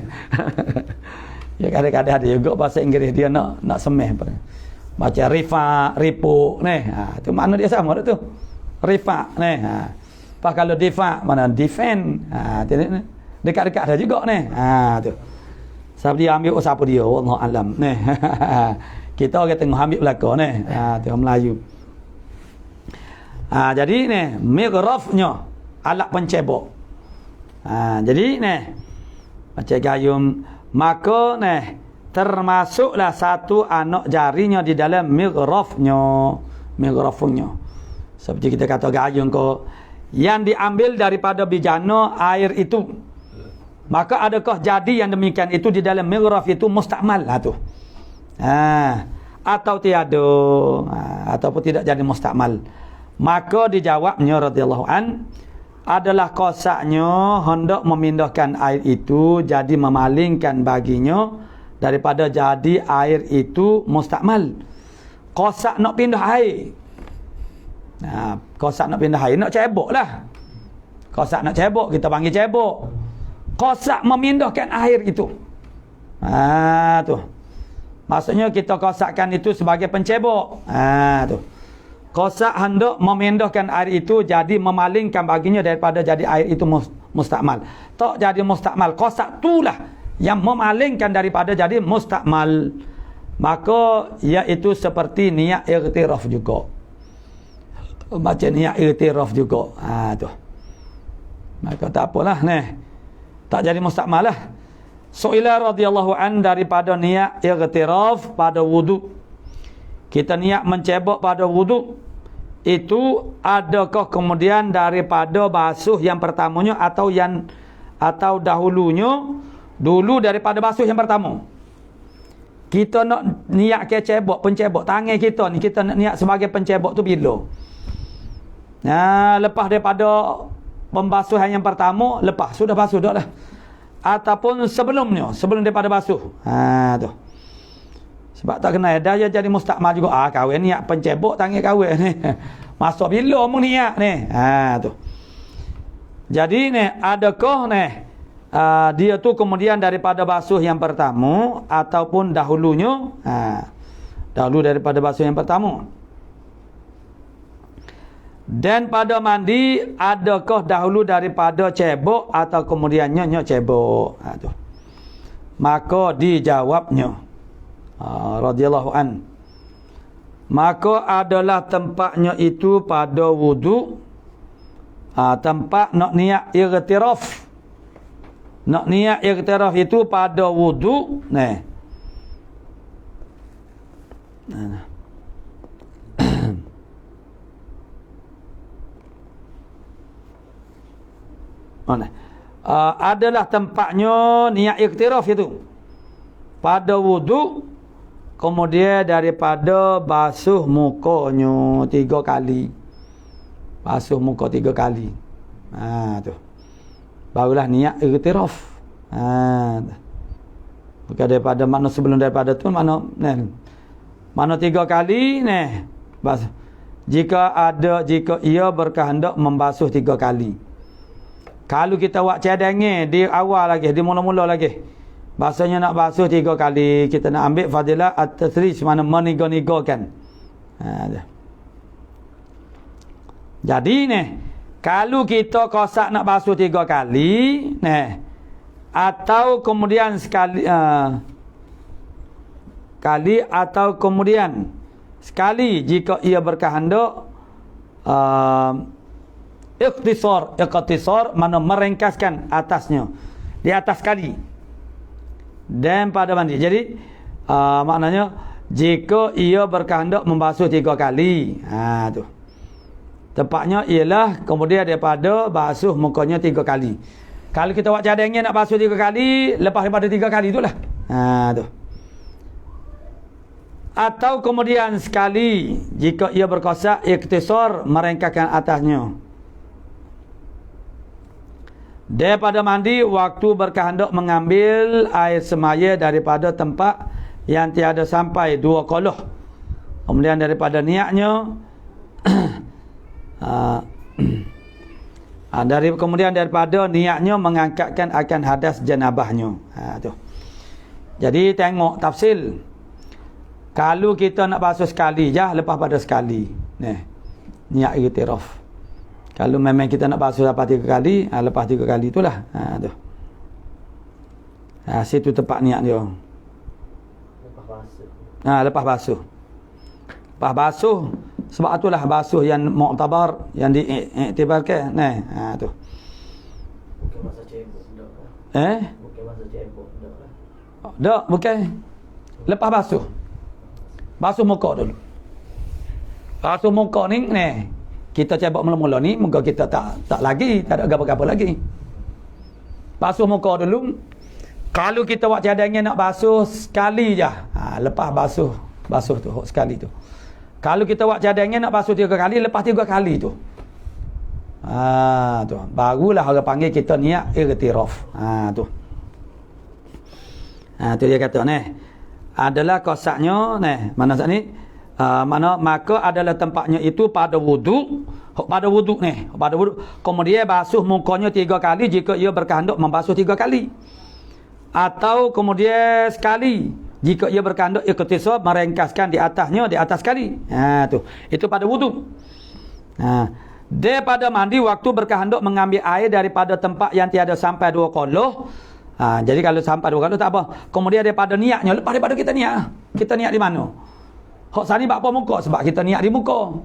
Ya kadang-kadang ada juga bahasa Inggeris dia nak semeh baca ripuk ni. Tu makna dia sama tu. Rifa ni. Pas kalau difa mana defend. Dekat-dekat ada juga ni. Tu. Siapa dia ambil siapa dia, wallahu alam ni. Kita orang tengah ambil belaka ni. Tu Melayu. Jadi ni migrafnya alat pencebok. Jadi ni macam gayung, maka termasuklah satu anak jarinya di dalam migrafnya. Seperti kita kata gayung ko, yang diambil daripada bijana air itu. Maka adakah jadi yang demikian itu di dalam migraf itu mustakmal lah tu. Atau tiada, ataupun tidak jadi mustakmal. Maka dijawabnya radhiyallahu an adalah kosaknya hendak memindahkan air itu jadi memalingkan baginya daripada jadi air itu mustakmal. Kosak nak pindah air. Kosak nak pindah air nak cebok lah. Kosak nak cebok kita panggil cebok. Kosak memindahkan air itu. Tu. Maksudnya kita kosakkan itu sebagai pencebok. Tu. Kosak hendak memindahkan air itu jadi memalingkan baginya daripada jadi air itu mustakmal. Tak jadi mustakmal. Kosak itulah yang memalingkan daripada jadi mustakmal. Maka iaitu seperti niat iktiraf juga. Baca niat iktiraf juga. Tu. Maka tak apalah ni. Tak jadi mustakmal lah. Su'ila radhiyallahu an daripada niat iktiraf pada wudu. Kita niat mencebok pada wudu. Itu adakah kemudian daripada basuh yang pertamanya atau dahulunya dulu daripada basuh yang pertama. Kita nak niat ke cebok, pencebok tangan kita ni, kita nak niat sebagai pencebok tu bila? Lepas daripada pembasuhan yang pertama, lepas sudah basuh dah lah. Ataupun sebelumnya, sebelum daripada basuh. Tu. Sebab tak kena dah jadi mustakmal juga. Kahwin niat pencebok tangan kahwin ni. Masuk bila mu niat ni. Tu. Jadi ni adakah ni dia tu kemudian daripada basuh yang pertama ataupun dahulunya? Dahulu daripada basuh yang pertama. Dan pada mandi adakah dahulu daripada cebok atau kemudiannya cebok? Tu. Maka dijawabnya radhiyallahu an, maka adalah tempatnya itu pada wudu, tempat nak niat iktiraf. Nak niat iktiraf itu pada wudu. Adalah tempatnya niat iktiraf itu pada wudu. Kemudian daripada basuh mukanya 3 kali. Basuh muka 3 kali. Tu. Barulah niat iktiraf. Bukan daripada mana sebelum daripada tu mana 3 kali basuh. Jika ia berkehendak membasuh 3 kali. Kalau kita buat cadangnya di awal lagi, di mula-mula lagi. Bahasanya nak basuh 3 kali. Kita nak ambil fadilah at-tasrij, mana meniga-nigakan. Jadi kalau kita kosak nak basuh 3 kali, atau kemudian sekali atau kemudian sekali jika ia berkehendak ikhtisar mana meringkaskan atasnya di atas kali. Dan pada mandi. Jadi maknanya jika ia berkehendak membasuh 3 kali. Tu. Tepatnya ialah kemudian daripada basuh mukanya 3 kali. Kalau kita buat cadangnya nak basuh 3 kali, lepas daripada 3 kali itulah. Tu. Atau kemudian sekali jika ia berkosak ikhtisar meringkaskan atasnya. Daripada mandi waktu berkehendak mengambil air semaya daripada tempat yang tiada sampai 2 koloh. Kemudian daripada niatnya kemudian daripada niatnya mengangkatkan akan hadas janabahnya. Tu. Jadi tengok tafsil. Kalau kita nak basuh sekali je lepas pada sekali. Niat iktiraf. Kalau memang kita nak basuh lepas 3 kali, lepas 3 kali itulah. Tu. Situ tempat niat dia. Lepas basuh. Lepas basuh. Lepas basuh, sebab itulah basuh yang mu'tabar, yang diiktibarkan. Tu. Bukan masa cebok dah. Bukan masa cebok dah. Tak, bukan. Lepas basuh. Basuh muka dulu. Basuh muka ni, kita cabak mula-mula ni, muka kita tak lagi, tak ada apa-apa lagi. Basuh muka dulu. Kalau kita buat cadangnya nak basuh sekali je. Lepas basuh tu, sekali tu. Kalau kita buat cadangnya nak basuh 3 kali, lepas 3 kali tu. Tu. Barulah orang panggil kita niat irtiraf. Tu. Tu dia kata adalah kosaknya mana saat ni mana maka adalah tempatnya itu pada wuduk pada wuduk kemudian basuh mukanya 3 kali jika ia berkehendak membasuh 3 kali, atau kemudian sekali jika ia berkehendak ikhtisar merengkaskan di atas sekali. Tu itu pada wuduk. Daripada mandi waktu berkehendak mengambil air daripada tempat yang tiada sampai 2 koloh. Jadi kalau sampai 2 kali tak apa. Kemudian daripada niatnya, lepas daripada kita niat di mana? Hak sani buat apa muka? Sebab kita niat di muka.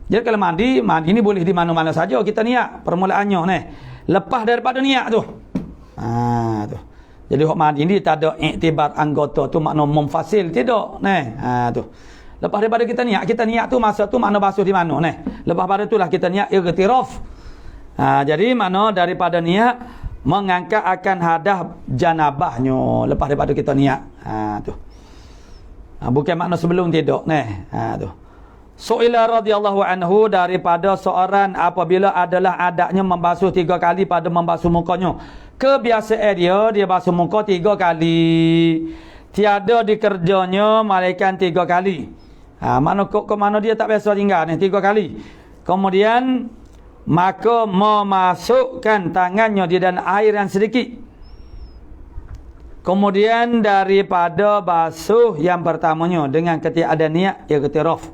Jadi kalau mandi ni boleh di mana-mana saja kita niat permulaannya lepas daripada niat tu. Tu. Jadi hak mandi ni tak ada iktibar anggota tu makna memfasil tidak. Tu. Lepas daripada kita niat tu masa tu makna basuh di mana Lepas pada itulah kita niat irtiraf. Jadi makna daripada niat mengangkat akan hadah janabahnya lepas daripada kita niat. Tu. Bukan makna sebelum tidak. Tu. Su'ila radhiyallahu anhu daripada seorang apabila adalah adanya membasuh 3 kali pada membasuh mukanya. Kebiasaan dia basuh muka 3 kali. Tiada dikerjanya malaikat 3 kali. Mana dia tak biasa tinggal 3 kali. Kemudian maka memasukkan tangannya di dalam air yang sedikit. Kemudian daripada basuh yang pertamanya dengan ketika ada niat irtiraf.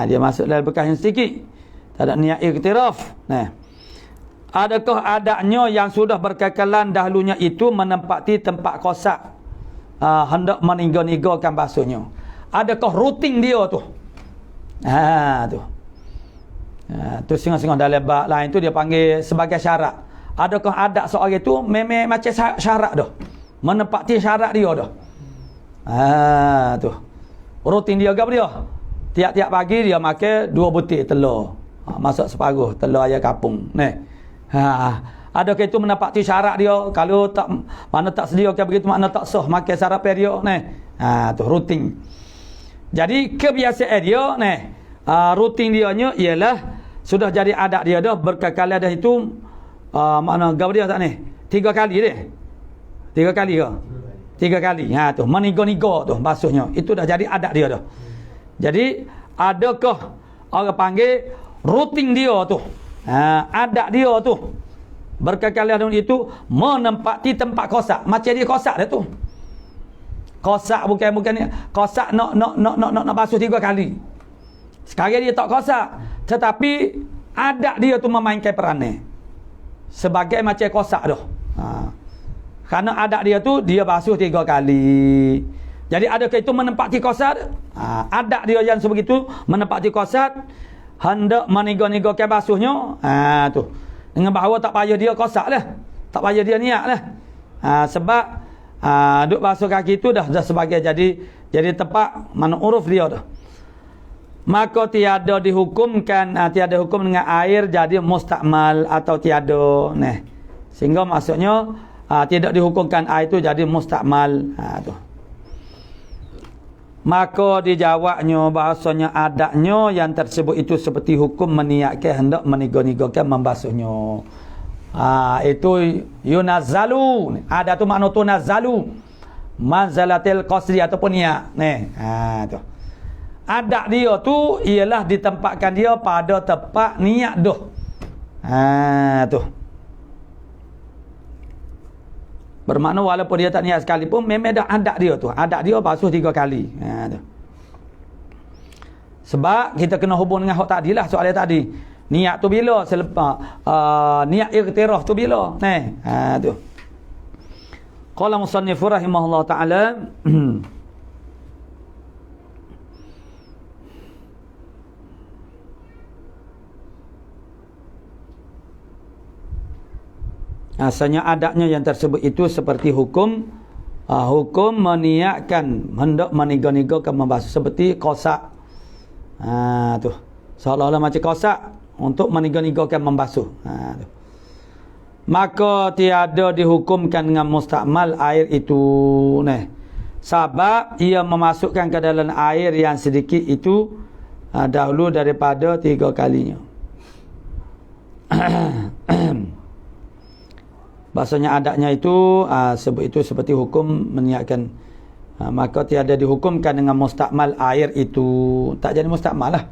Dia masuk dalam bekas yang sedikit. Tak ada niat irtiraf. Adakah adanya yang sudah berkekalan dahulunya itu menempati tempat kosak hendak meninggal-ninggalkan basuhnya? Adakah rutin dia tu? Tu. Tu sengah-sengah dalam bab lain tu dia panggil sebagai syarat. Adakah adat seorang itu memang macam syarat dah, menepati syarat dia dah. Tu rutin dia apa dia? Tiap-tiap pagi dia makan 2 butir telur, masak separuh telur ayam kapung adakah itu menepati syarat dia? Kalau tak mana tak sedia begitu makna tak sah makan sarapan dia tu rutin. Jadi kebiasaan dia rutin dianya ialah sudah jadi adat dia dah berkekalan dah itu makna gaul dia tak 3 kali dia. 3 kali ke? 3 kali. Tu meniga-niga tu basuhnya. Itu dah jadi adat dia dah. Jadi adakah orang panggil rutin dia tu? Adat dia tu berkekalan itu menempati tempat kosak. Macam dia kosak dah tu. Kosak bukan kosak nak basuh 3 kali. Sekarang dia tak kosak, tetapi adat dia tu memainkan peranan sebagai macam kosak dah. Kerana adat dia tu dia basuh 3 kali. Jadi adakah itu menempati kosak? Adat dia yang sebegitu menempati kosak hendak meniga-nigakan basuhnya. Tu. Dengan bahawa tak payah dia kosak lah. Tak payah dia niat lah. Sebab duk basuh kaki tu dah sebagai jadi tempat mana uruf dia dah. Maka tiada dihukumkan, tiada hukum dengan air jadi mustakmal atau tiada. Sehingga maksudnya tidak dihukumkan air itu jadi mustakmal. Tu. Maka dijawabnya bahasanya adatnya yang tersebut itu seperti hukum meniatkan hendak meniga-nigakan membasuhnya. Itu yunazzalu. Ada tu makna tunazzalu. Manzalatil qasri ataupun niat. Tu. Adat dia tu ialah ditempatkan dia pada tempat niat dah. Tu. Bermakna walaupun dia tak niat sekalipun memang dah adat dia tu. Adat dia basuh 3 kali. Tu. Sebab kita kena hubung dengan hak tadi lah soalan tadi. Niat tu bila? Selepas niat irtiraf tu bila? Tu. Qala musannif rahimahullah taala asalnya adatnya yang tersebut itu seperti hukum Hukum meniakkan hendak meniga-nigakan membasuh seperti kosak. Tu seolah-olah macam kosak untuk meniga-nigakan membasuh. Tu. Maka tiada dihukumkan dengan mustakmal air itu. Sebab ia memasukkan ke dalam air yang sedikit itu dahulu daripada 3 kalinya. Bahasanya adatnya itu sebut itu seperti hukum meniakkan. Maka tiada dihukumkan dengan mustakmal air itu. Tak jadi mustakmal lah,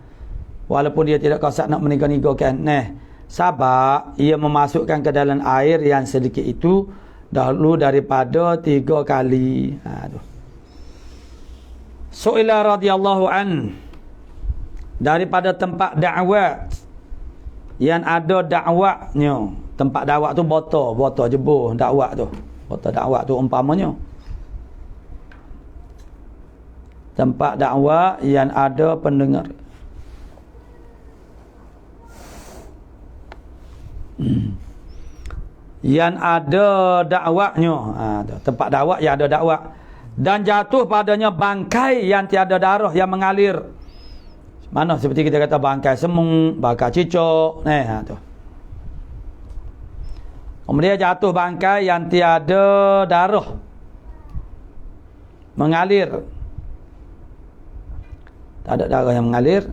walaupun dia tidak kosak nak meniga-nigakan. Sebab ia memasukkan ke dalam air yang sedikit itu dahulu daripada 3 kali. Su'ila radhiyallahu an, daripada tempat dakwah yang ada dakwahnya. Tempat dakwah tu botol jebur dakwah tu. Botol dakwah tu umpamanya tempat dakwah yang ada pendengar. Yang ada dakwahnya, tempat dakwah yang ada dakwah, dan jatuh padanya bangkai yang tiada darah yang mengalir. Mana seperti kita kata bangkai semung, bangkai cicak, tu. Kemudian jatuh bangkai yang tiada darah mengalir. Tak ada darah yang mengalir,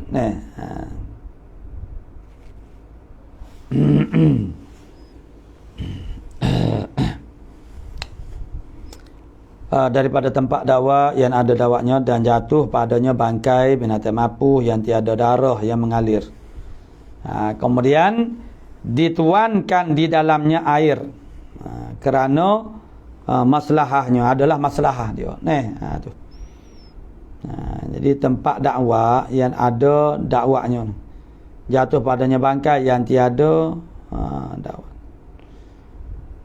daripada tempat dakwah yang ada dakwahnya dan jatuh padanya bangkai binatang mapuh yang tiada darah yang mengalir. Kemudian dituankan di dalamnya air kerana maslahahnya adalah maslahah dia. Tu. Jadi tempat dakwah yang ada dakwahnya jatuh padanya bangkai yang tiada dakwah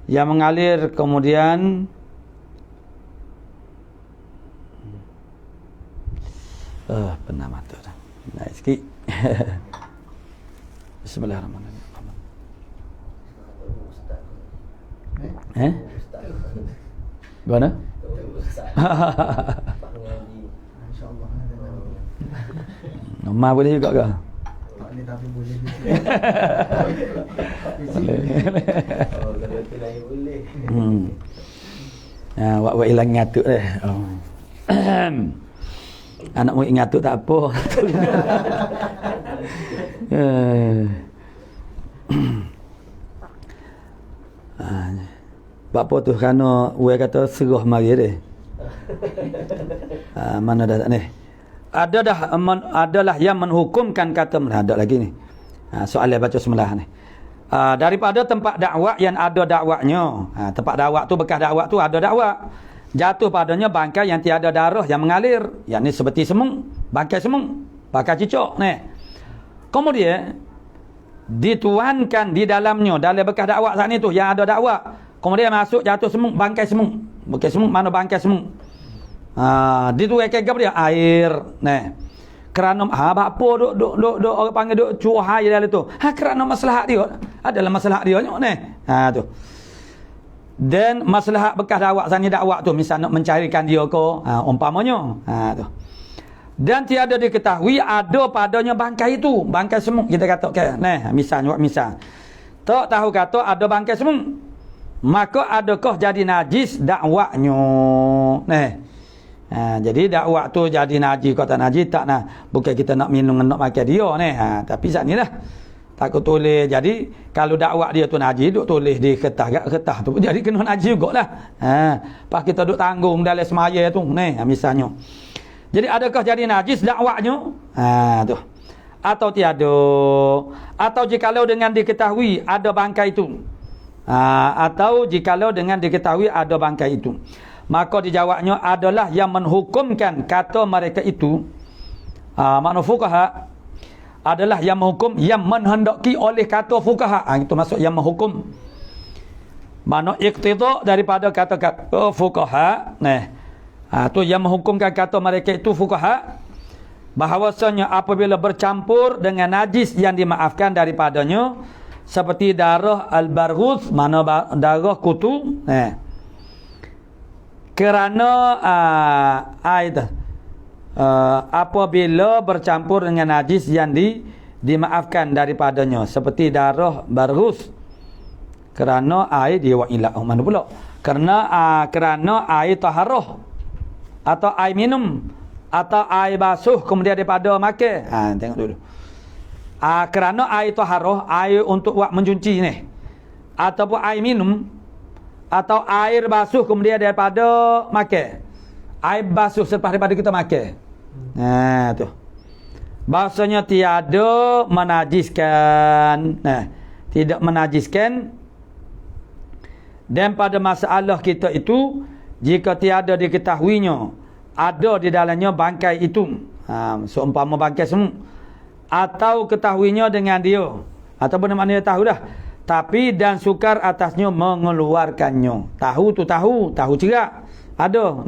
yang mengalir, kemudian pernah mata dah. Naik sikit. Bismillahirrahmanirrahim. Gimana? Nama boleh juga ke? Tapi boleh. Kalau tu lain boleh. Wak hilang ngatuk dah. Anak mu ngatuk tak apa. Apa tu kerana we kata serah mari deh. Mana dah ni? Adalah yang menghukumkan kata menghadap lagi ni. Soalan baca semalah ni. Daripada tempat dakwah yang ada dakwahnya. Tempat dakwah tu bekas dakwah tu ada dakwah. Jatuh padanya bangkai yang tiada darah yang mengalir. Yang ni seperti semung, bangkai semung, bangkai cicak ni. Kemudian dituankan di dalamnya dalam bekas dakwah saat ni tu yang ada dakwah. Kemudian masuk jatuh semung, bangkai semung. Bangkai semung mana bangkai semung? Dituaikan ke dia air. Kerana apa duk orang panggil duk curah air dalam tu. Kerana masalah dia. Adalah masalah dia tu. Dan masalah bekas dakwah sana dakwah tu misal nak mencarikan dia ke umpamanya. Tu. Dan tiada diketahui ada padanya bangkai itu, bangkai semung kita kata ke. Misalnya misal. Tak tahu kata ada bangkai semung. Maka adakah jadi najis dakwahnya? Jadi dakwah tu jadi najis kata najis tak nah. Bukan kita nak minum nak makan dia tapi saat ni lah. Takut tulis. Jadi kalau dakwah dia tu najis duk tulis di kertas tu jadi kena najis jugalah. Pas kita duk tanggung dalam semaya tu misalnya. Jadi adakah jadi najis dakwahnya? Tu. Atau tiada. Atau jikalau dengan diketahui ada bangkai itu. Atau jikalau dengan diketahui ada bangkai itu. Maka dijawabnya adalah yang menghukumkan kata mereka itu. Makna fuqaha adalah yang menghukum, yang menghendaki oleh kata fuqaha. Itu maksud yang menghukum. Makna iqtida daripada kata-kata fuqaha. Tu yang menghukumkan kata mereka itu fuqaha. Bahawasanya apabila bercampur dengan najis yang dimaafkan daripadanya. Seperti darah al-barghus, mana darah kutu. kerana air apabila bercampur dengan najis yang dimaafkan daripadanya seperti darah barhus, kerana air dia wa ila mana pula kerana air taharah atau air minum atau air basuh kemudian daripada makan. Tengok dulu. Kerana air taharah, air untuk buat mencuci ni, ataupun air minum atau air basuh kemudian daripada makan. Air basuh selepas daripada kita makan. Tu. Bahasanya tiada menajiskan. Tidak menajiskan. Dan pada masalah kita itu, jika tiada diketahuinya, ada di dalamnya bangkai itu. Seumpama bangkai semua. Atau ketahuinya dengan dia. Ataupun mana dia tahu dah. Tapi dan sukar atasnya mengeluarkannya. Tahu tu tahu cerak. Ada.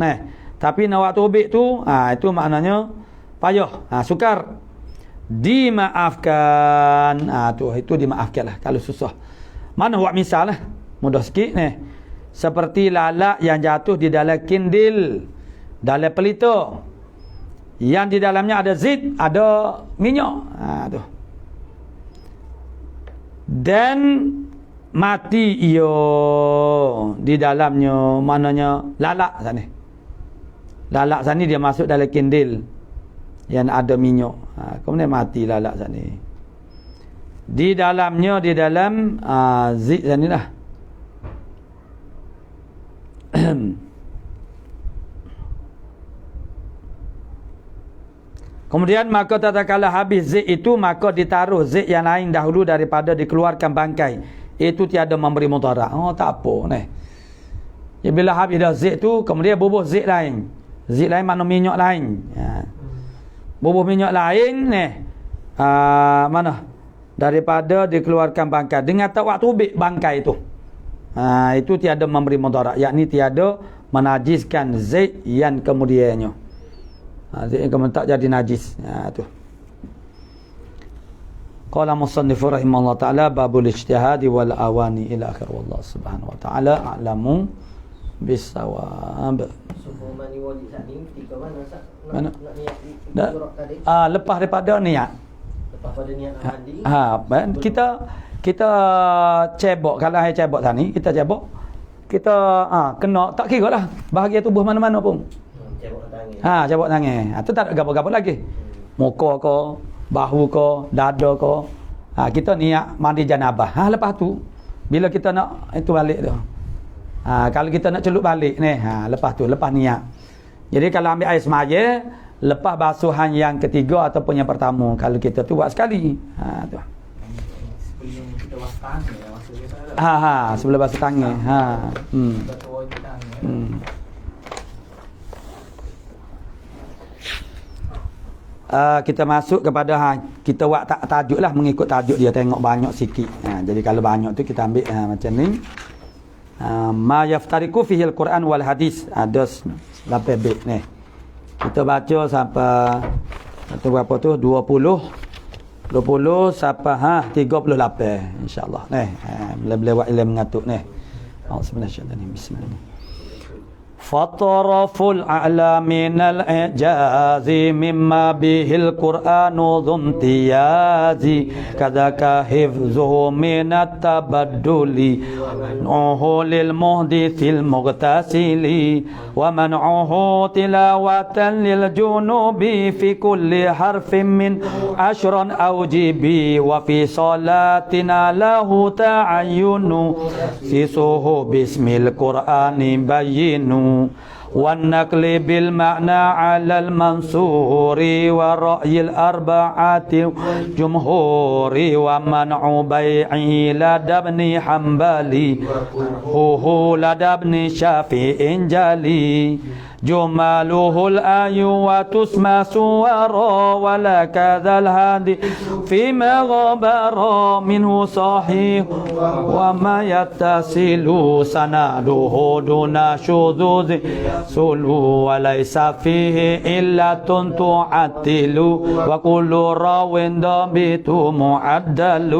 Tapi nak waktu ubik tu, itu maknanya payah. Sukar. Dimaafkan. Itu dimaafkanlah kalau susah. Mana buat misal lah. Mudah sikit ni. Seperti lalak yang jatuh di dalam kindil, dalam pelita. Yang di dalamnya ada zit, ada minyak. Tu. Dan mati ia di dalamnya, maknanya lalak sana. Lalak sana dia masuk dalam kindil yang ada minyak. Kemudian mati lalak sana. Di dalamnya, di dalam zit sana lah. Kemudian maka tatkala habis zit itu, maka ditaruh zit yang lain dahulu daripada dikeluarkan bangkai. Itu tiada memberi mudarat. Tak apa ni. Ya, bila habis dah zit tu, kemudian bubuh zit lain. Zit lain makna minyak lain. Bubuh minyak lain ni. Mana? Daripada dikeluarkan bangkai. Dengan tak waktu ubik bangkai itu. Itu tiada memberi mudarat. Yakni tiada menajiskan zit yang kemudiannya. Zit yang kemudian tak jadi najis. Tu. Qala musannifu rahimahullah ta'ala babul ijtihadi wal awani ila akhir wallahu subhanahu wa ta'ala a'lamu bisawab. Mani wajib saat ni ketika mana Ustaz? Mana? Nak niat tadi. Lepas daripada niat. Lepas pada niat mandi. Kita cebok. Kalau saya cebok tadi, kita cebok. Kita kena tak kira lah bahagian tubuh mana-mana pun. Cebok tangan. Cebok tangan. Tu tak ada gapo-gapo lagi. Muka ke, bahu ke, dada ke. Kita niat mandi janabah. Lepas tu bila kita nak itu balik tu. Kalau kita nak celup balik ni, lepas tu, lepas niat. Jadi kalau ambil air semaya, lepas basuhan yang ketiga ataupun yang pertama, kalau kita tu buat sekali. Tu. Sebelum kita basuh tangan, maksudnya salah. Sebelum basuh tangan. Kita masuk kepada kita buat tajuk lah, mengikut tajuk dia, tengok banyak sikit. Jadi kalau banyak tu kita ambil macam ni. Ma yaftariku fihi al-Quran wal hadis. Ada 8 bait ni. Kita baca sampai atau berapa tu 20 sampai 38 insya-Allah. Bila-bila buat ilmu mengatuk ni. Bismillahirrahmanirrahim. Bismillah. فطرف الأعلى من الإعجاز مما به القرآن ذو امتياز كذاك حفظه من التبدل منعه للمحدث المغتسل ومنعه تلاوة للجنوب في كل حرف من 10 أوجب وفي صلاتنا له تعين سيسه باسم القرآن بين والنقل بالمعنى على المنصور ورأي الأربعة جمهور ومنع بيعه لدى ابن حنبلي هو لدى ابن شافعي جلي جماله الآي وتسمى سورا ولا كذا الهادي فيما غبر منه صحيح وما يتصل سناده دون شذوذ سلو وليس فيه إلا تعتل وكل راو ضابط معدل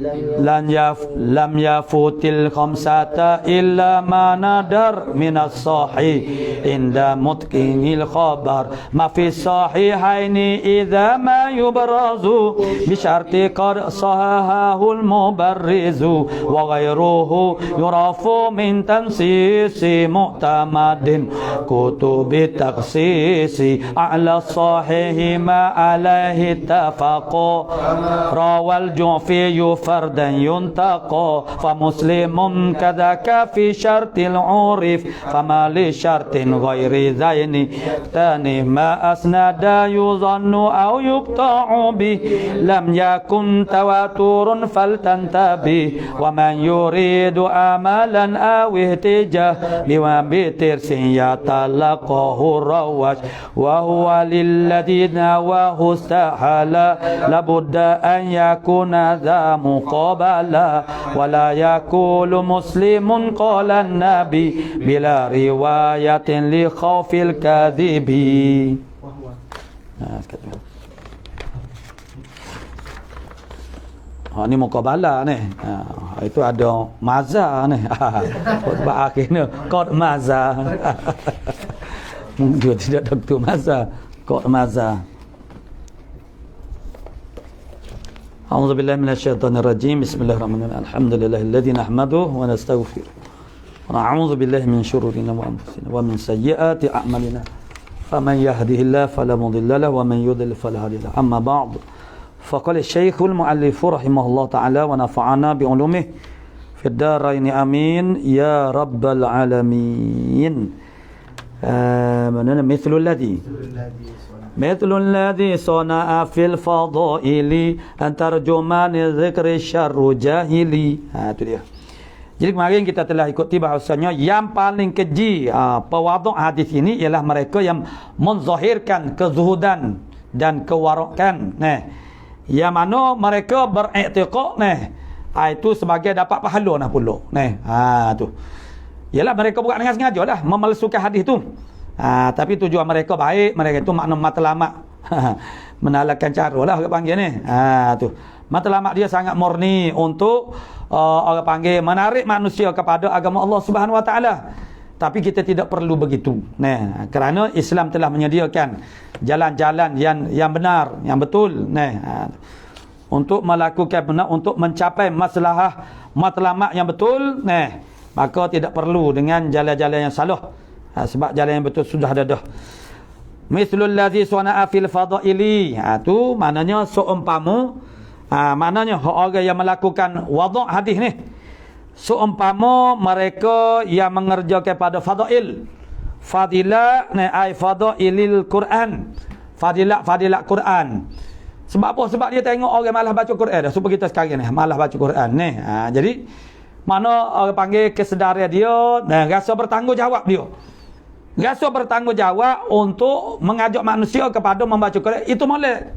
lam yafutil khamsata illa ma nadar minas sahih inda mutqinil khabar ma fi sahihaini idza ma yubrazu bi syarti qad sahahul mubarrizu wa ghairuhu yurafu min tansisi mu'tamadin kutubi taksisi a'la sahihi ma alaihi tafaqo rawal ju'fiyu fardan yuntaqo fa muslimun kadaka fi syartil urif fama li syartin ghairi zaini tani ma asnada yuzannu au yuqta'u bi lam yakun tawaturun faltantabi wa man yuridu amalan aw ihtijah biwa bitirsin yatalaqahu rawash wa huwa lilladina wa hustahala labudda an yakuna dha muqabala wa la yakulu muslimun qala nabi bila riwayatin li khawfil kadhibi. Ni muqabala ni. Itu ada maza ni. Khutbah akhir ni qad maza. Mungkin tidak doktor maza. Qad maza. A'udzu billahi minasyaitonir rajim. Bismillahirrahmanirrahim. Alhamdulillahilladzi nahmaduhu wa nastaghfiruh. Wa na'udzu billahi min shururina wa anfusina wa min sayyiati a'malina. Faman yahdihillahu fala mudilla lahu wa man yudlil fala hadiya lahu. Amma ba'd. Faqala Syekhul Mu'allif rahimahullah taala wa nafa'ana bi ulumihi fid darain amin ya rabbal alamin. Mana mithlul ladzi sana'a fil fadaili antarjuman dzikri syarru jahili. Itu dia. Jadi kemarin kita telah ikuti bahasanya yang paling keji pewaduk hadis ini ialah mereka yang menzahirkan kezuhudan dan kewarakan. Yang mana mereka beriktiqad itu sebagai dapat pahala pula. Tu. Ialah mereka bukan dengan sengaja lah memalsukan hadis tu. Tapi tujuan mereka baik, mereka itu makna matlamat. Menalakan cara lah orang panggil ni. Tu. Matlamat dia sangat murni untuk orang panggil menarik manusia kepada agama Allah Subhanahu Wa Taala. Tapi kita tidak perlu begitu. Kerana Islam telah menyediakan jalan-jalan yang benar, yang betul. Untuk melakukan benar, untuk mencapai maslahah matlamat yang betul. Maka tidak perlu dengan jalan-jalan yang salah. Sebab jalan yang betul sudah ada dah. Mithlul ladzi sana'a fil fadaili. Tu maknanya seumpama maknanya orang yang melakukan waduk hadis ni seumpama mereka yang mengerjakan pada fadail. Fadilah ai fadailil Quran. Fadilat Quran. Sebab apa? Sebab dia tengok orang malah baca Quran dah. Supaya kita sekarang ni malah baca Quran ni. Jadi mana orang panggil kesedaran dia, rasa bertanggungjawab dia. Rasa bertanggungjawab untuk mengajak manusia kepada membaca Quran. Itu molek.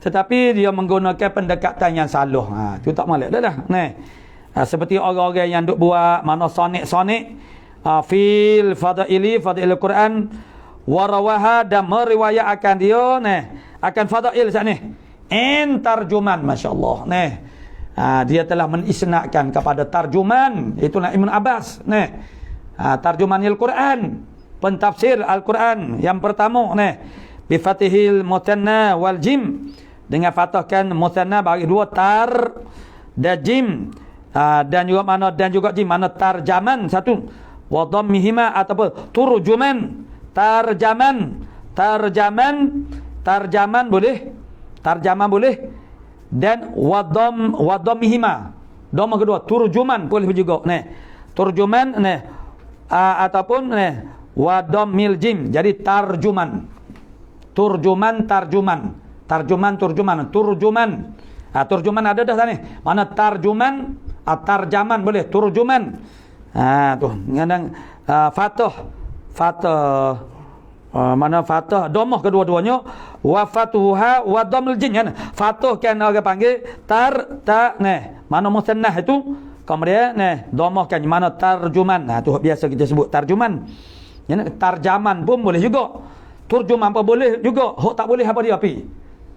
Tetapi dia menggunakan pendekatan yang salah. Itu tak molek dah. Seperti orang-orang yang duk buat mana sonik-sonik fil fadaili Quran warawaha dan meriwayatkan dia akan fadail saat ni tarjuman masya-Allah dia telah menisnadkan kepada tarjuman itulah Ibn Abbas tarjumanil Quran pentafsir Al-Quran yang pertama bi fatihil mutanna wal jim dengan fathahkan mutanna bagi dua tar dan jim. Dan juga mana dan juga jim mana tarjaman satu wa dhammihima ataupun turjuman tarjaman boleh dan wa dhammihima dhamma kedua turjuman boleh juga turjuman ataupun wa dhammil jim jadi tarjuman turjuman ada dah sana mana tarjuman tarjaman boleh turjuman tu kadang fatah mana fatah domah kedua-duanya wa fatuha wa damul jin kan fatah kan orang panggil mana musannah itu kemudian domah kan mana tarjuman tu biasa kita sebut tarjuman tarjaman pun boleh juga turjuman apa boleh juga hok tak boleh apa dia api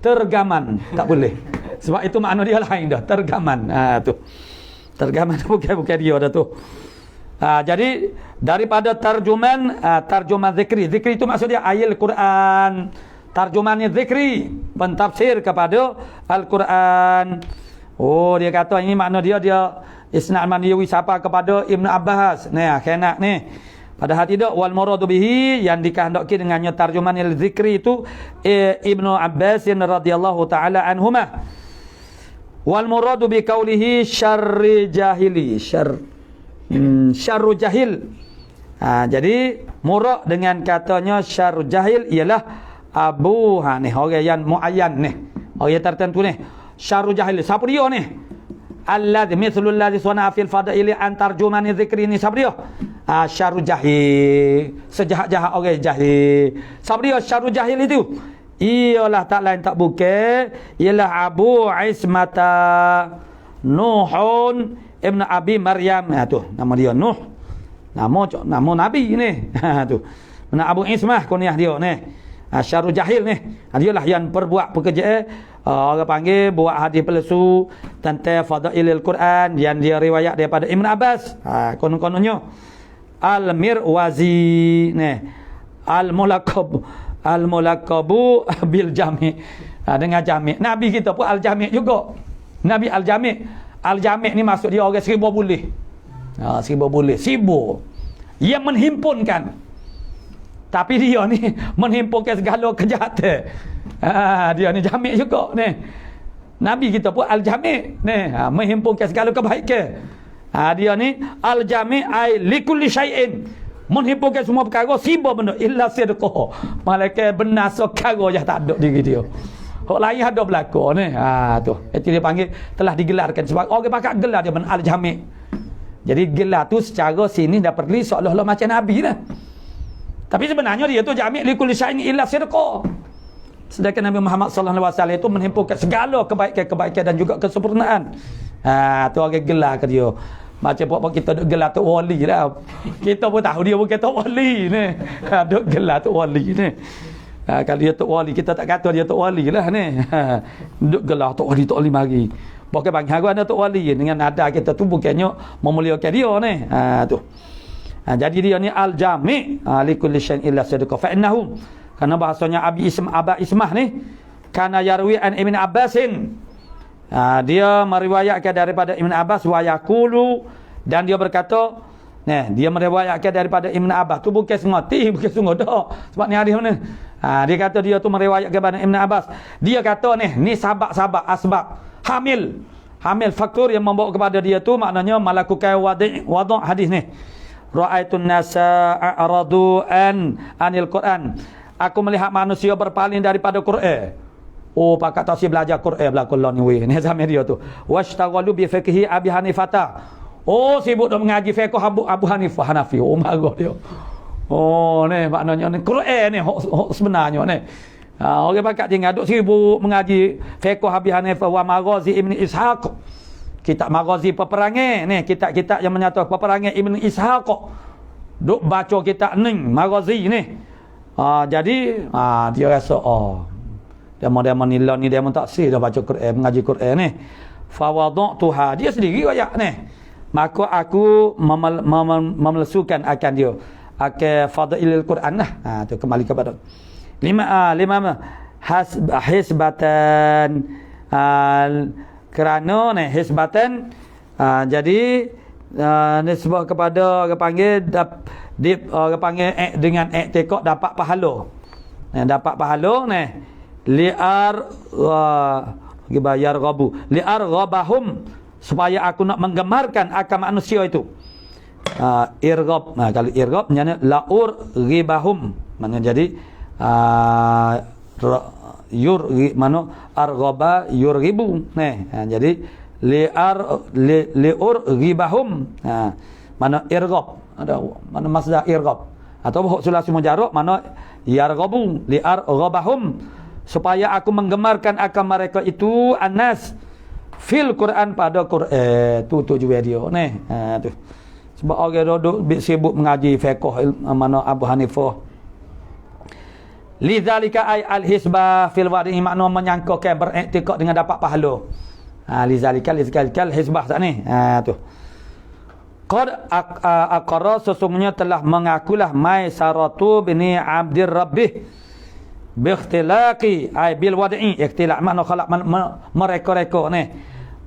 tergaman tak boleh Sebab itu makna dia lain dah, tergaman. Tu. Tergaman bukan dia dah tu. Jadi daripada tarjuman zikri. Zikri itu maksudnya ayat Al-Quran. Tarjumannya zikri, pentafsir kepada Al-Quran. Oh, dia kata ini makna dia isnad maniwi siapa kepada Ibn Abbas. Nah, kena ni. Padahal tidak, wal muradu bihi yang dikehendaki dengannya tarjuman zikri itu Ibnu Abbas radhiyallahu taala anhuma. Wal muradu bi qaulihi syarri jahili, syarru jahil. Jadi murad dengan katanya syarru jahil ialah Abu Hanif, orang yang muayyan ni, orang tertentu ni. Syarru jahil, siapa dia ni? Alladzi mithlul ladzi sana'a fil fadaili an tarjumani dzikri ni, siapa dia? Syarru jahil, sejahat-jahat orang jahil. Siapa dia syarru jahil itu? Ialah tak lain tak bukan, ialah Abu Ismata Nuhun Ibn Abi Maryam. Tu nama dia Nuh. Nama Nabi ni. Tu. Mana Abu Ismah kunyah dia ni. Syarru jahil ni. Dia lah yang perbuat pekerjaan orang panggil buat hadis palsu tentang fadailul Quran yang dia riwayat daripada Ibn Abbas. Konon-kononnya Al-Mirwazi ni. Al-mulaqabu bil jami'. Dengan jami'. Nabi kita pun al-jami' juga. Nabi al-jami'. Al-jami' ni maksud dia orang seribu boleh. Seribu boleh. Seribu. Yang menghimpunkan. Tapi dia ni menghimpunkan segala kejahatan. Dia ni jami' juga ni. Nabi kita pun al-jami' ni. Menghimpunkan segala kebaikan. Dia ni al-jami' ay likulli syai'in. Menghimpunkan semua perkara, siapa benda illa sidqah. Malaikat benar sekara je tak ada diri dia. Hak lain ada berlaku ni. Tu. Itu dia panggil telah digelarkan sebab orang pakai gelar dia al-jami'. Jadi gelar tu secara sini dapat li seolah-olah macam Nabi lah. Tapi sebenarnya dia tu jami' likulli syai'in illa sidqah. Sedangkan Nabi Muhammad sallallahu alaihi wasallam itu menghimpunkan segala kebaikan dan juga kesempurnaan. Tu orang gelar ke dia. Macam buat kita duk gelar Tok Wali lah. Kita pun tahu dia bukan Tok Wali ni. Duk gelar Tok Wali ni. Kalau dia Tok Wali, kita tak kata dia Tok Wali lah ni. Duk gelar Tok Wali mari. Bukan bagi aku ada Tok Wali. Dengan nada kita tu bukannya memuliakan dia ni. Tu. Jadi dia ni al-jami' likulli syai'in illa sidqah. Fa innahu, karena bahasanya Aba Ismah ni kana yarwi an Ibn Abbasin. Dia meriwayatkan daripada Ibn Abbas wa yaqulu, dan dia berkata, dia meriwayatkan daripada Ibn Abbas tu bukan sengoti, bukan sungguh dak. Sebab ni hadis mana? Dia kata dia tu meriwayatkan daripada Ibn Abbas. Dia kata ni sabab asbab hamil faktor yang membawa kepada dia tu maknanya melakukan wada' hadis ni. Ra'aitun nasa a'radu anil Quran. Aku melihat manusia berpaling daripada Quran. Oh, pakak tahu si belajar Quran belakang ni weh. Ni zaman dia tu. Washtaghalu bi fiqhi Abi Hanifah. Oh, sibuk dah mengaji fiqh Abu Hanifah Hanafi. Oh, marah dia. Oh, ni maknanya ni Quran ni hok sebenarnya ni. Orang pakak tinggal duk sibuk mengaji fiqh Abi Hanifah wa Maghazi Ibn Ishaq. Kitab Maghazi peperangan ni, kitab-kitab yang menyatakan peperangan Ibn Ishaq. Duk baca kitab ni Maghazi ni. Jadi dia rasa dia menilai ni, dia tak sih dah baca Quran, mengaji Quran ni. Fa wada'tuha, dia sendiri ayat ni. Maka aku memelesukan akan dia akan fadailul Quran lah. Tu kembali kepada lima hisbatan kerana ni hisbatan jadi nisbah kepada orang panggil orang panggil dengan i'tiqad dapat pahala. Dapat pahala ni li'ar bayar ghabu li'ar ghabahum, supaya aku nak menggemarkan akan manusia itu. Irghab, kalau irghab maknanya la'ur ghibahum, maknanya jadi mana arghaba yurghibu. Jadi li'ur ghibahum, mana irghab, ada mana masdar irghab atau sulasi mujarrad mana yarghabu li'ar ghabahum, supaya aku menggemarkan akan mereka itu anas fil Quran, pada Quran. Tu tujuan dia ni. Tu sebab orang duduk sibuk mengaji fiqh mana Abu Hanifah. Lidzalika ay al-hisbah fil wadi'i, makna menyangkakan beriktikad dengan dapat pahala. Lidzalika al-hisbah sat ni. Tu. Qad aqarra, sesungguhnya telah mengakulah Maisaratu bin Abdir Rabbih bi ikhtilaqi ay bil wadi'i, ikhtilaq makna khalaq mereka-reka ni.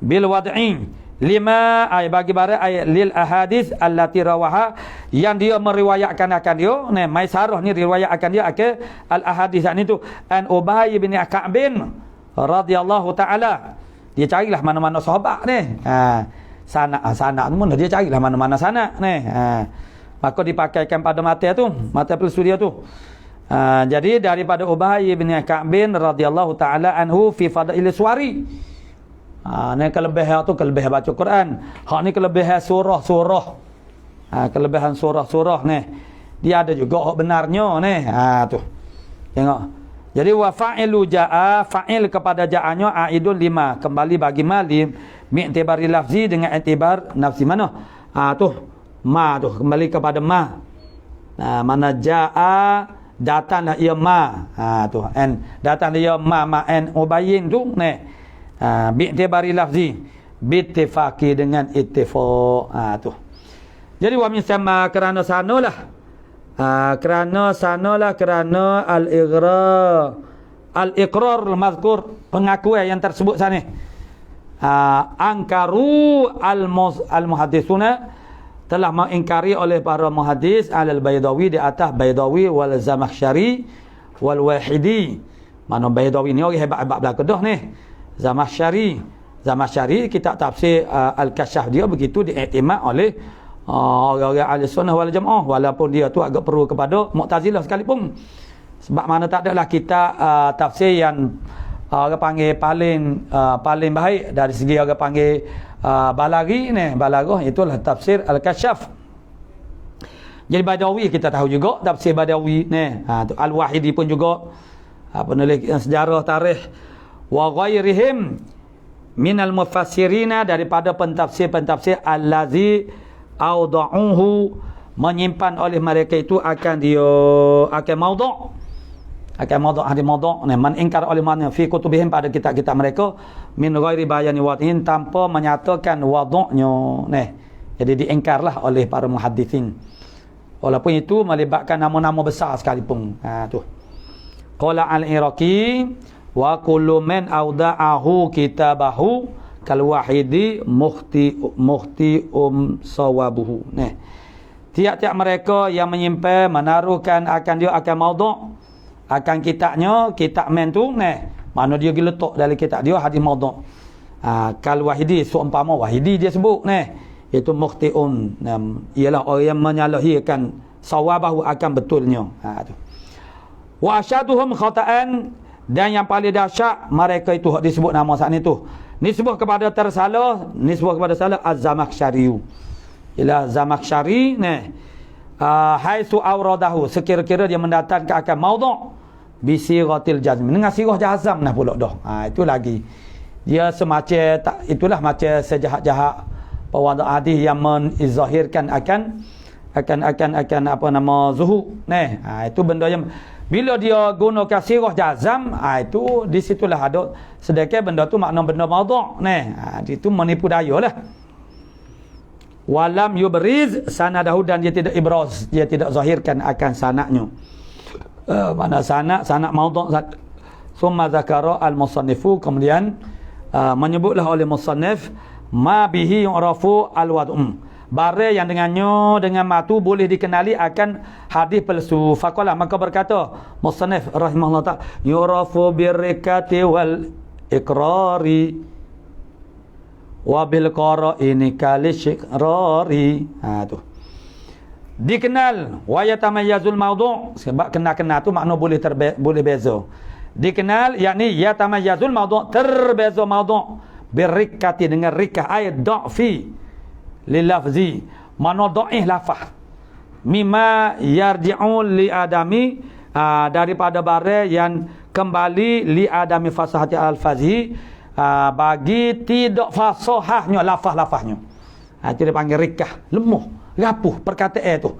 Bil wadi'i lima ay bagi bara ay lil ahadits allati rawaha, yang dia meriwayatkan akan dia ni. Maisarah ni riwayat akan dia ke al ahadits ni tu an Ubay bin Ka'b radhiyallahu taala. Dia carilah mana-mana sahabat ni. Sanak tu mana dia carilah mana-mana sanak ni. Maka dipakaikan pada mata tu, mata pelsu dia tu. Jadi daripada Ubay bin Ka'b radhiyallahu taala anhu fi fadail suwari. Ni kelebihan tu, kelebihan baca Quran. Hak ni kelebihan surah-surah. Kelebihan surah-surah ni. Dia ada juga hak benarnya ni. Tu. Tengok. Jadi wa fa'ilu ja'a, fa'il kepada ja'anya aidul lima, kembali bagi malim mi'tibari lafzi dengan i'tibar nafsi mana? Tu. Ma tu kembali kepada ma. Mana ja'a datanglah ia ma. Tu. And datang dia ma en ubayin tu ni. Bi'tibari lafzi bittifaqi dengan ittifaq. Tu. Jadi wa min sama kerana sanalah. Kerana al-iqrar al-mazkur, pengakuan yang tersebut sana. Angkaru al-muhadditsuna, telah mengingkari oleh para muhaddis al-Baydawi, di atas Baydawi wal Zamakhsyari wal Wahidi. Mana Baydawi ni orang hebat-hebat belaka dah ni. Zamakhsyari kitab tafsir Al-Kasyaf dia begitu diiktimad oleh orang-orang ahli sunnah wal jamaah, walaupun dia tu agak perlu kepada Mu'tazilah sekalipun. Sebab mana tak adalah kitab tafsir yang orang panggil paling baik dari segi orang panggil balaghi ni, balaghah, itulah tafsir Al-Kasyaf. Jadi Badawi kita tahu juga tafsir Badawi ni. Al-Wahidi pun juga penulis sejarah tarikh wa ghairihim minal mufassirina, daripada pentafsir-pentafsir allazi auda'uhu, menyimpan oleh mereka itu akan maudhu', hadis maudhu' ni, man ingkar oleh mana fi kutubihim, pada kitab-kitab mereka, min ghairi bayani wad'in, tanpa menyatakan wadhu'nya ni. Jadi diingkarlah oleh para muhaddithin, walaupun itu melibatkan nama-nama besar sekalipun. Tu qala al-Iraqi wa kullu man auda'ahu kitabahu kal wahidi mukhti sawabuhu. Nah, tiap-tiap mereka yang menyimpan, menaruhkan akan dia akan maudhu', akan kitabnya, kitab men tu, nah, mana dia letak dalam kitab dia hadis maudhu'. Kal wahidi, seumpama wahidi dia sebut, nah, itu mukhti'un, ialah orang yang menyalahikan sawabahu, akan betulnya. Tu. Wa asyaduhum khata'an, dan yang paling dahsyat mereka itu disebut nama saat ni tu, nisbah kepada tersalah, nisbah kepada salah Az-Zamakhsyari. Ialah Zamakhsyari ni haitsu awradahu, sekira-kira dia mendatangkan akan maudhu' bi siratil jazm, dengan sirah jazam nah pula dah. Itu lagi dia semacam itulah macam sejahat-jahat pewaduk hadis yang menzahirkan akan apa nama zuhud ni. Itu benda yang bila dia gunakan sirah jazam, itu di situlah ada sedekah benda tu makna benda maudhu' ni. Itu menipu daya lah. Walam yubriz sanadahu, dan dia tidak ibraz, dia tidak zahirkan akan sanaknya. Mana sanak maudhu'. Summa zakara al-musannifu, kemudian menyebutlah oleh musannif ma bihi yu'rafu al-wad'um, barang yang dengannya, dengan matu boleh dikenali akan hadis palsu. Faqala, maka berkata musannif rahimahullah ta'ala, yurafu birrikati wal iqrari wa bil qara'ini kalishikrari. Tu dikenal wa yatamayyazul maudhu', sebab kena tu makna boleh beza. Dikenal yakni yatamayyazul maudhu', terbeza maudhu' birrikati, dengan rikah ayat da'fi lilafzi, mana dhaif lafaz, mimma yarji'u li adami, daripada barang yang kembali li adami fasahati al-fazi, bagi tidak fasahahnya lafaz-lafaznya. Itu dia panggil rikah, lemah, rapuh perkataan tu.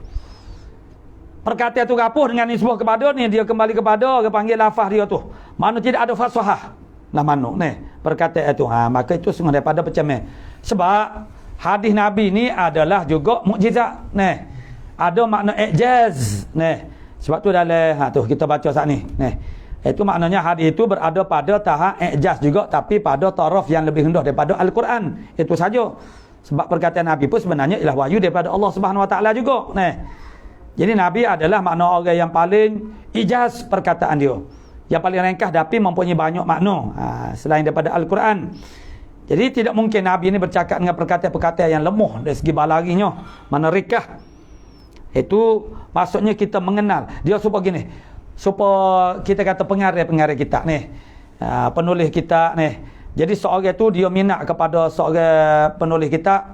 perkataan tu rapuh dengan nisbah kepada ni, dia kembali kepada orang panggil lafaz dia tu. Mana tidak ada fasahah. Lah mana ni perkataan tu. Maka itu semua daripada pecemeh. Sebab hadis Nabi ni adalah juga mukjizat. Ada makna ijaz. Sebab tu dalam tu kita baca saat ni. Itu maknanya hadis itu berada pada tahap ijaz juga, tapi pada taraf yang lebih rendah daripada Al-Quran. Itu saja. Sebab perkataan Nabi pun sebenarnya ialah wahyu daripada Allah Subhanahu Wa Taala juga. Jadi Nabi adalah makna orang yang paling ijaz perkataan dia. Yang paling ringkas tapi mempunyai banyak makna selain daripada Al-Quran. Jadi tidak mungkin Nabi ini bercakap dengan perkataan-perkataan yang lemah dari segi balaghinya, mana rikah. Itu maksudnya kita mengenal dia supaya gini, supaya kita kata pengarah kita ni, penulis kita ni. Jadi seorang itu dia minat kepada seorang penulis kita,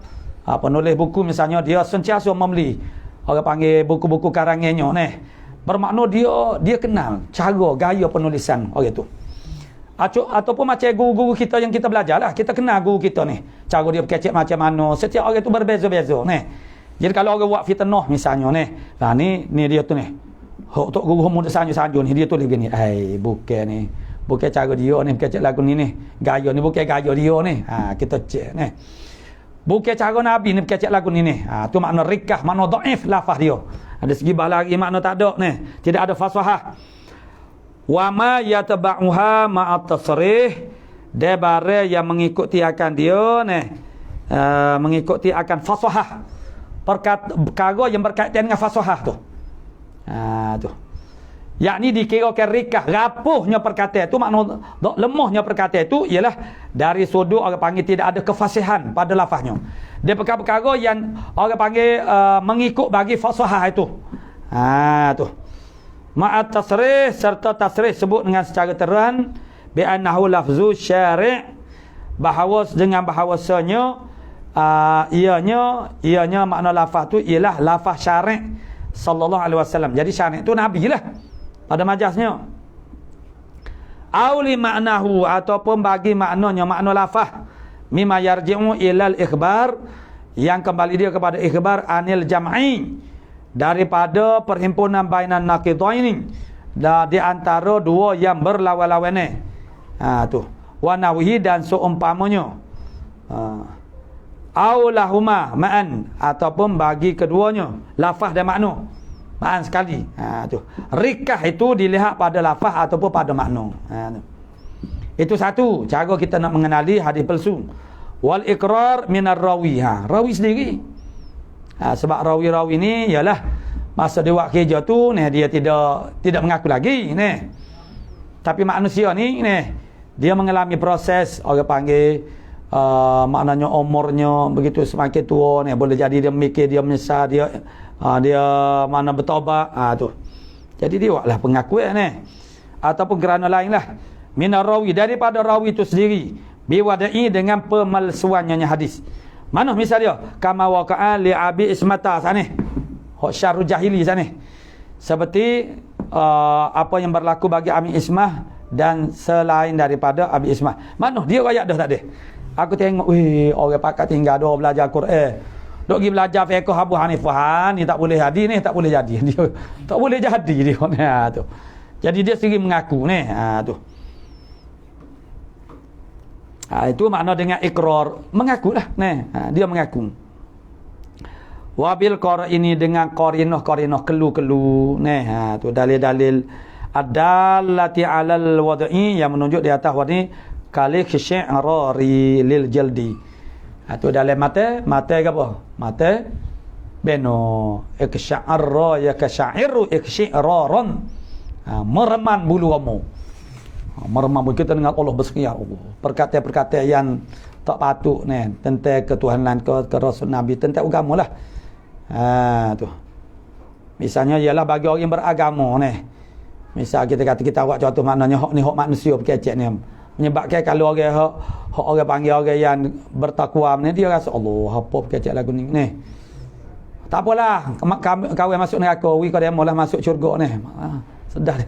penulis buku misalnya, dia sentiasa membeli orang panggil buku-buku karangannya ni. Bermakna dia kenal cara gaya penulisan orang itu. Ataupun macam guru-guru kita yang kita belajar lah, kita kenal guru kita ni, cara dia berkecek macam mana. Setiap orang itu berbeza-beza ni. Jadi kalau orang buat fitnah misalnya ni, ni dia tu ni. Hok tok guru muda sanju-sanju ni, dia tulis begini, bukan ni. Bukan cara dia ni berkecek lagu ni. Gaya ni bukan gaya dia ni. Kita cek ni. Bukan cara Nabi ni berkecek lagu ni. Tu makna rikah, makna dhaif lafaz dia. Ada segi balaghi makna tak ada ni. Tidak ada fasahah. Wa ma yataba'uha ma'at tasrih, dia bare yang mengikuti akan dia mengikuti akan fasahah. Perkara yang berkaitan dengan fasahah tu. Tu. Yakni dikirakan rikah, rapuhnya perkataan tu, makna lemahnya perkataan tu ialah dari sudut orang panggil tidak ada kefasihan pada lafaznya. Dia perkara-perkara yang orang panggil mengikut bagi fasahah itu. Tu. Ma'at tasrih, serta tasrih sebut dengan secara terang bi annahu lafzu syari', bahawa dengan bahawasanya ianya makna lafaz tu ialah lafaz syari' sallallahu alaihi wasallam. Jadi syari' tu Nabi lah pada majasnya. Auli maknahu, ataupun bagi maknanya, makna lafaz mimma yarji'u ilal ikhbar, yang kembali dia kepada ikhbar anil jam'i, daripada perhimpunan bainan naqidaini, di antara dua yang berlawan-lawan ni. Tu wa nahwihi, dan seumpamanya. Aulahuma ma'an, ataupun bagi keduanya lafaz dan makna ma'an sekali. Tu rikah itu dilihat pada lafaz ataupun pada makna. Itu satu cara kita nak mengenali hadis palsu. Wal iqrar minar rawi, rawi sendiri. Sebab rawi-rawi ni ialah masa dia buat kerja tu dia tidak mengaku lagi tapi manusia ni dia mengalami proses orang panggil maknanya umurnya begitu semakin tua boleh jadi dia mikir, dia menyesal, dia mana bertaubat. Tu jadi dia buatlah pengakuan ataupun kerana lain lah minar rawi, daripada rawi itu sendiri, biwada'i, dengan pemalsuannya hadis. Mana misal dia? Kama waqa'a li Abi Ismata sana. Hak syarru jahili sana. Seperti apa yang berlaku bagi Abi Ismah dan selain daripada Abi Ismah. Mana dia ayat dah tak ada. Aku tengok, orang pakat tinggal dah belajar Quran. Dok pergi belajar fiqh Abu Hanifah ni tak boleh jadi ni, tak boleh jadi. Dia tak boleh jadi dia tu. Jadi dia sendiri mengaku tu. Itu makna dengan ikrar, mengakulah dia mengaku. Wabil qara ini dengan qarinah kelu-kelu tu dalil-dalil adallati alal wad'i, yang menunjuk di atas wad'i kali syi'rari lil jaldi. Tu dalam mata ke apa? Mata beno iksya'ra ya kasya'iru iksya'raran, mereman bulu kamu. Meremam kita dengan Allah bersekian Allah. Perkataan-perkataan yang tak patut tentang ketuhanan ke Rasul Nabi, tentang agama lah. Tu. Misalnya ialah bagi orang yang beragama misal kita kata kita buat contoh, maknanya hak ni hak manusia berkecek ni. Menyebabkan kalau orang hak orang panggil orang yang bertakwa dia rasa Allah apa berkecek lagu ni. Tak apalah, kawan masuk neraka, kau dia mula masuk syurga sedar.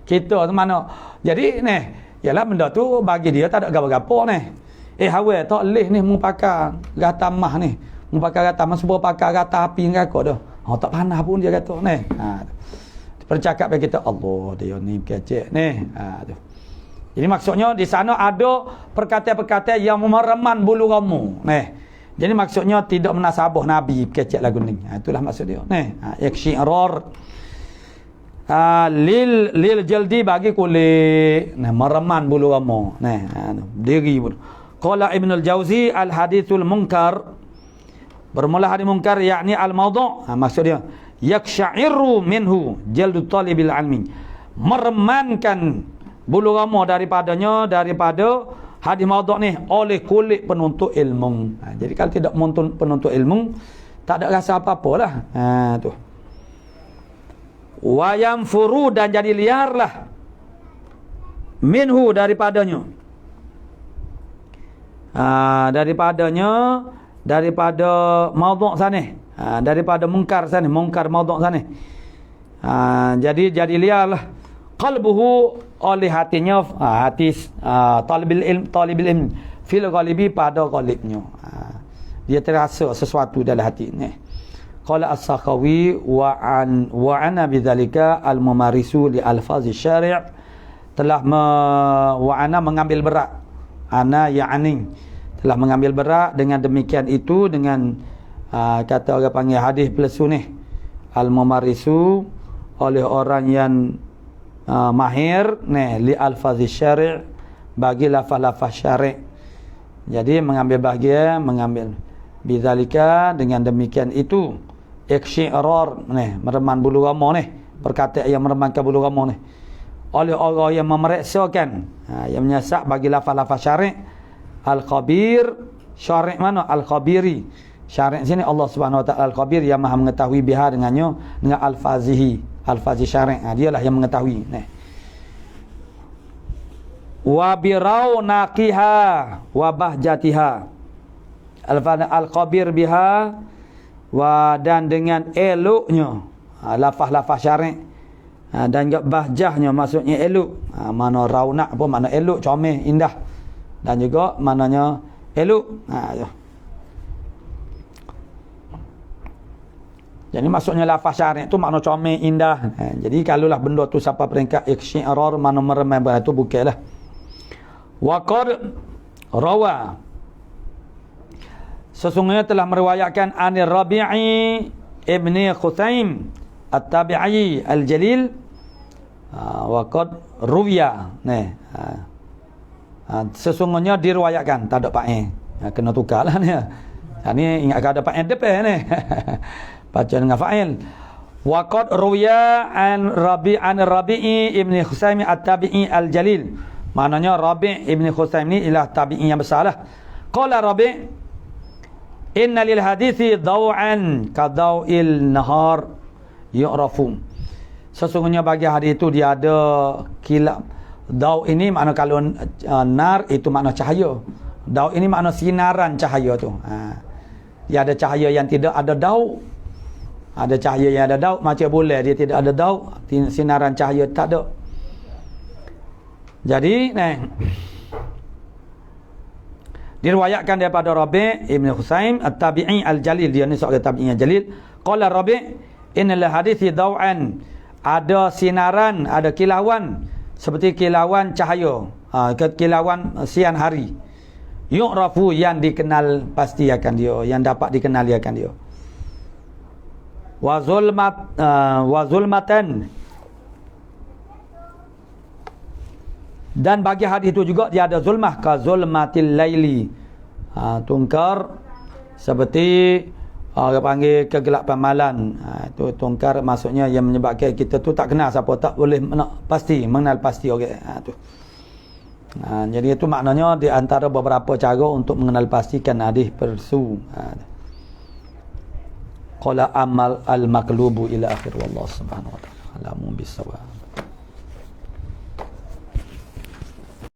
Kita tu mana. Jadi ialah benda tu bagi dia tak ada gapo-gapo hawa tak leh mu pakar gata mah mu pakar gata mah sebab pakar gata api neraka dah. Tak panah pun dia kata bercakap bagi kita, Allah dia ni kecek ni. Tu. Jadi maksudnya di sana ada perkataan-perkataan yang mereman bulu roma. Jadi maksudnya tidak menasabah Nabi kecek lagu ni. Itulah maksud dia. Iksyirar lil jaldi bagi kulit. Mereman bulu roma. Diri pun. Qala Ibn al-Jauzi al-hadithul munkar. Bermula hadis munkar yakni al-mawdu'. Maksud dia yaksyairu minhu jaldu talibil ilmi. Meremankan bulu roma daripada hadis mawdu' ni oleh kulit penuntut ilmu. Jadi kalau tidak penuntut ilmu, tak ada rasa apa-apalah. Tu. Wa yanfuru, dan jadi liarlah minhu daripadanya. Daripada mawdu' sana. Daripada mungkar sana, mungkar mawdu' sana. Jadi liarlah qalbuhu, oleh hatinya, hati talibul ilm fil ghalibi, pada ghalibnya. Dia terasa sesuatu dalam hati ni. Qala as-Sakhawi wa ana bidzalika al-mumarisu li alfazi syari', telah wa ana mengambil berat, ana ya'ni telah mengambil berat dengan demikian itu, dengan kata orang panggil hadis pelesu ni, al-mumarisu, oleh orang yang mahir li alfazi syari', bagi lafaz-lafaz syari'. Jadi mengambil bahagian, mengambil bidzalika, dengan demikian itu, iksyirar mereman bulu roma ni, perkataan yang meremankan bulu roma ni, oleh orang yang memeriksakan, yang menyasak bagi lafaz-lafaz syari'. Al-khabir, syari' mana? Al-khabiri. Syari' sini Allah Subhanahu wa taala al-khabir, yang maha mengetahui biha dengannya, dengan alfazi syari'. Dialah yang mengetahui. Wa biraunaqiha wa bahjatiha. Al-khabir biha, dan dengan eloknya lafaz-lafaz syari', dan juga bahjahnya, maksudnya elok. Mana raunak pun makna elok, comel, indah, dan juga maknanya elok. Jadi maksudnya lafaz syari' tu makna comel, indah. Jadi kalaulah benda tu sampai peringkat iksyirar, makna meremai, itu bukanlah. Wa qad rawa, sesungguhnya telah meriwayatkan Anir Rabi'i ibni Khuthaim at-Tabi'i al-Jalil, wa qad ruwiya. Sesungguhnya diriwayatkan, tak ada pakai. Kena tukarlah ni. Ni ingat ada pakai depan ni. Baca dengan fa'il. Wa qad ruwiya an Rabi'i ibni Khuthaim at-Tabi'i al-Jalil. Maknanya Rabi' ibni Khuthaim ni ialah tabi'i yang besarlah. Qala Rabi', inna lil hadithi daw'an ka daw'il nahar yu'rafu. Sesungguhnya bagi hadis itu dia ada kilap. Daw' ini makna, kalau nar itu makna cahaya. Daw' ini makna sinaran cahaya tu. Dia ada cahaya yang tidak ada daw'. Ada cahaya yang ada daw', macam boleh dia tidak ada daw', sinaran cahaya tak ada. Jadi diriwayatkan daripada Rabi' ibn Khuthaim at-Tabi'i al-Jalil, dia ni seorang tabi'i al-Jalil. Qala Rabi', innal hadithi daw'an, ada sinaran, ada kilauan, seperti kilauan cahaya, kilauan siang hari. Yu'rafu, yang dikenal pasti akan dia, yang dapat dikenali akan dia. Wa zulmatan, dan bagi hadis itu juga dia ada zulmah, ka zulmatil laili, tungkar seperti orang panggil kegelapan malam. Itu tungkar, maksudnya yang menyebabkan kita tu tak kenal siapa, tak boleh mengenal pasti orang. Tu. Jadi itu maknanya di antara beberapa cara untuk mengenal pastikan hadis palsu. Qala amal al-maqlubu ila akhir, wallahu subhanahu wa ta'ala alamu bisawab.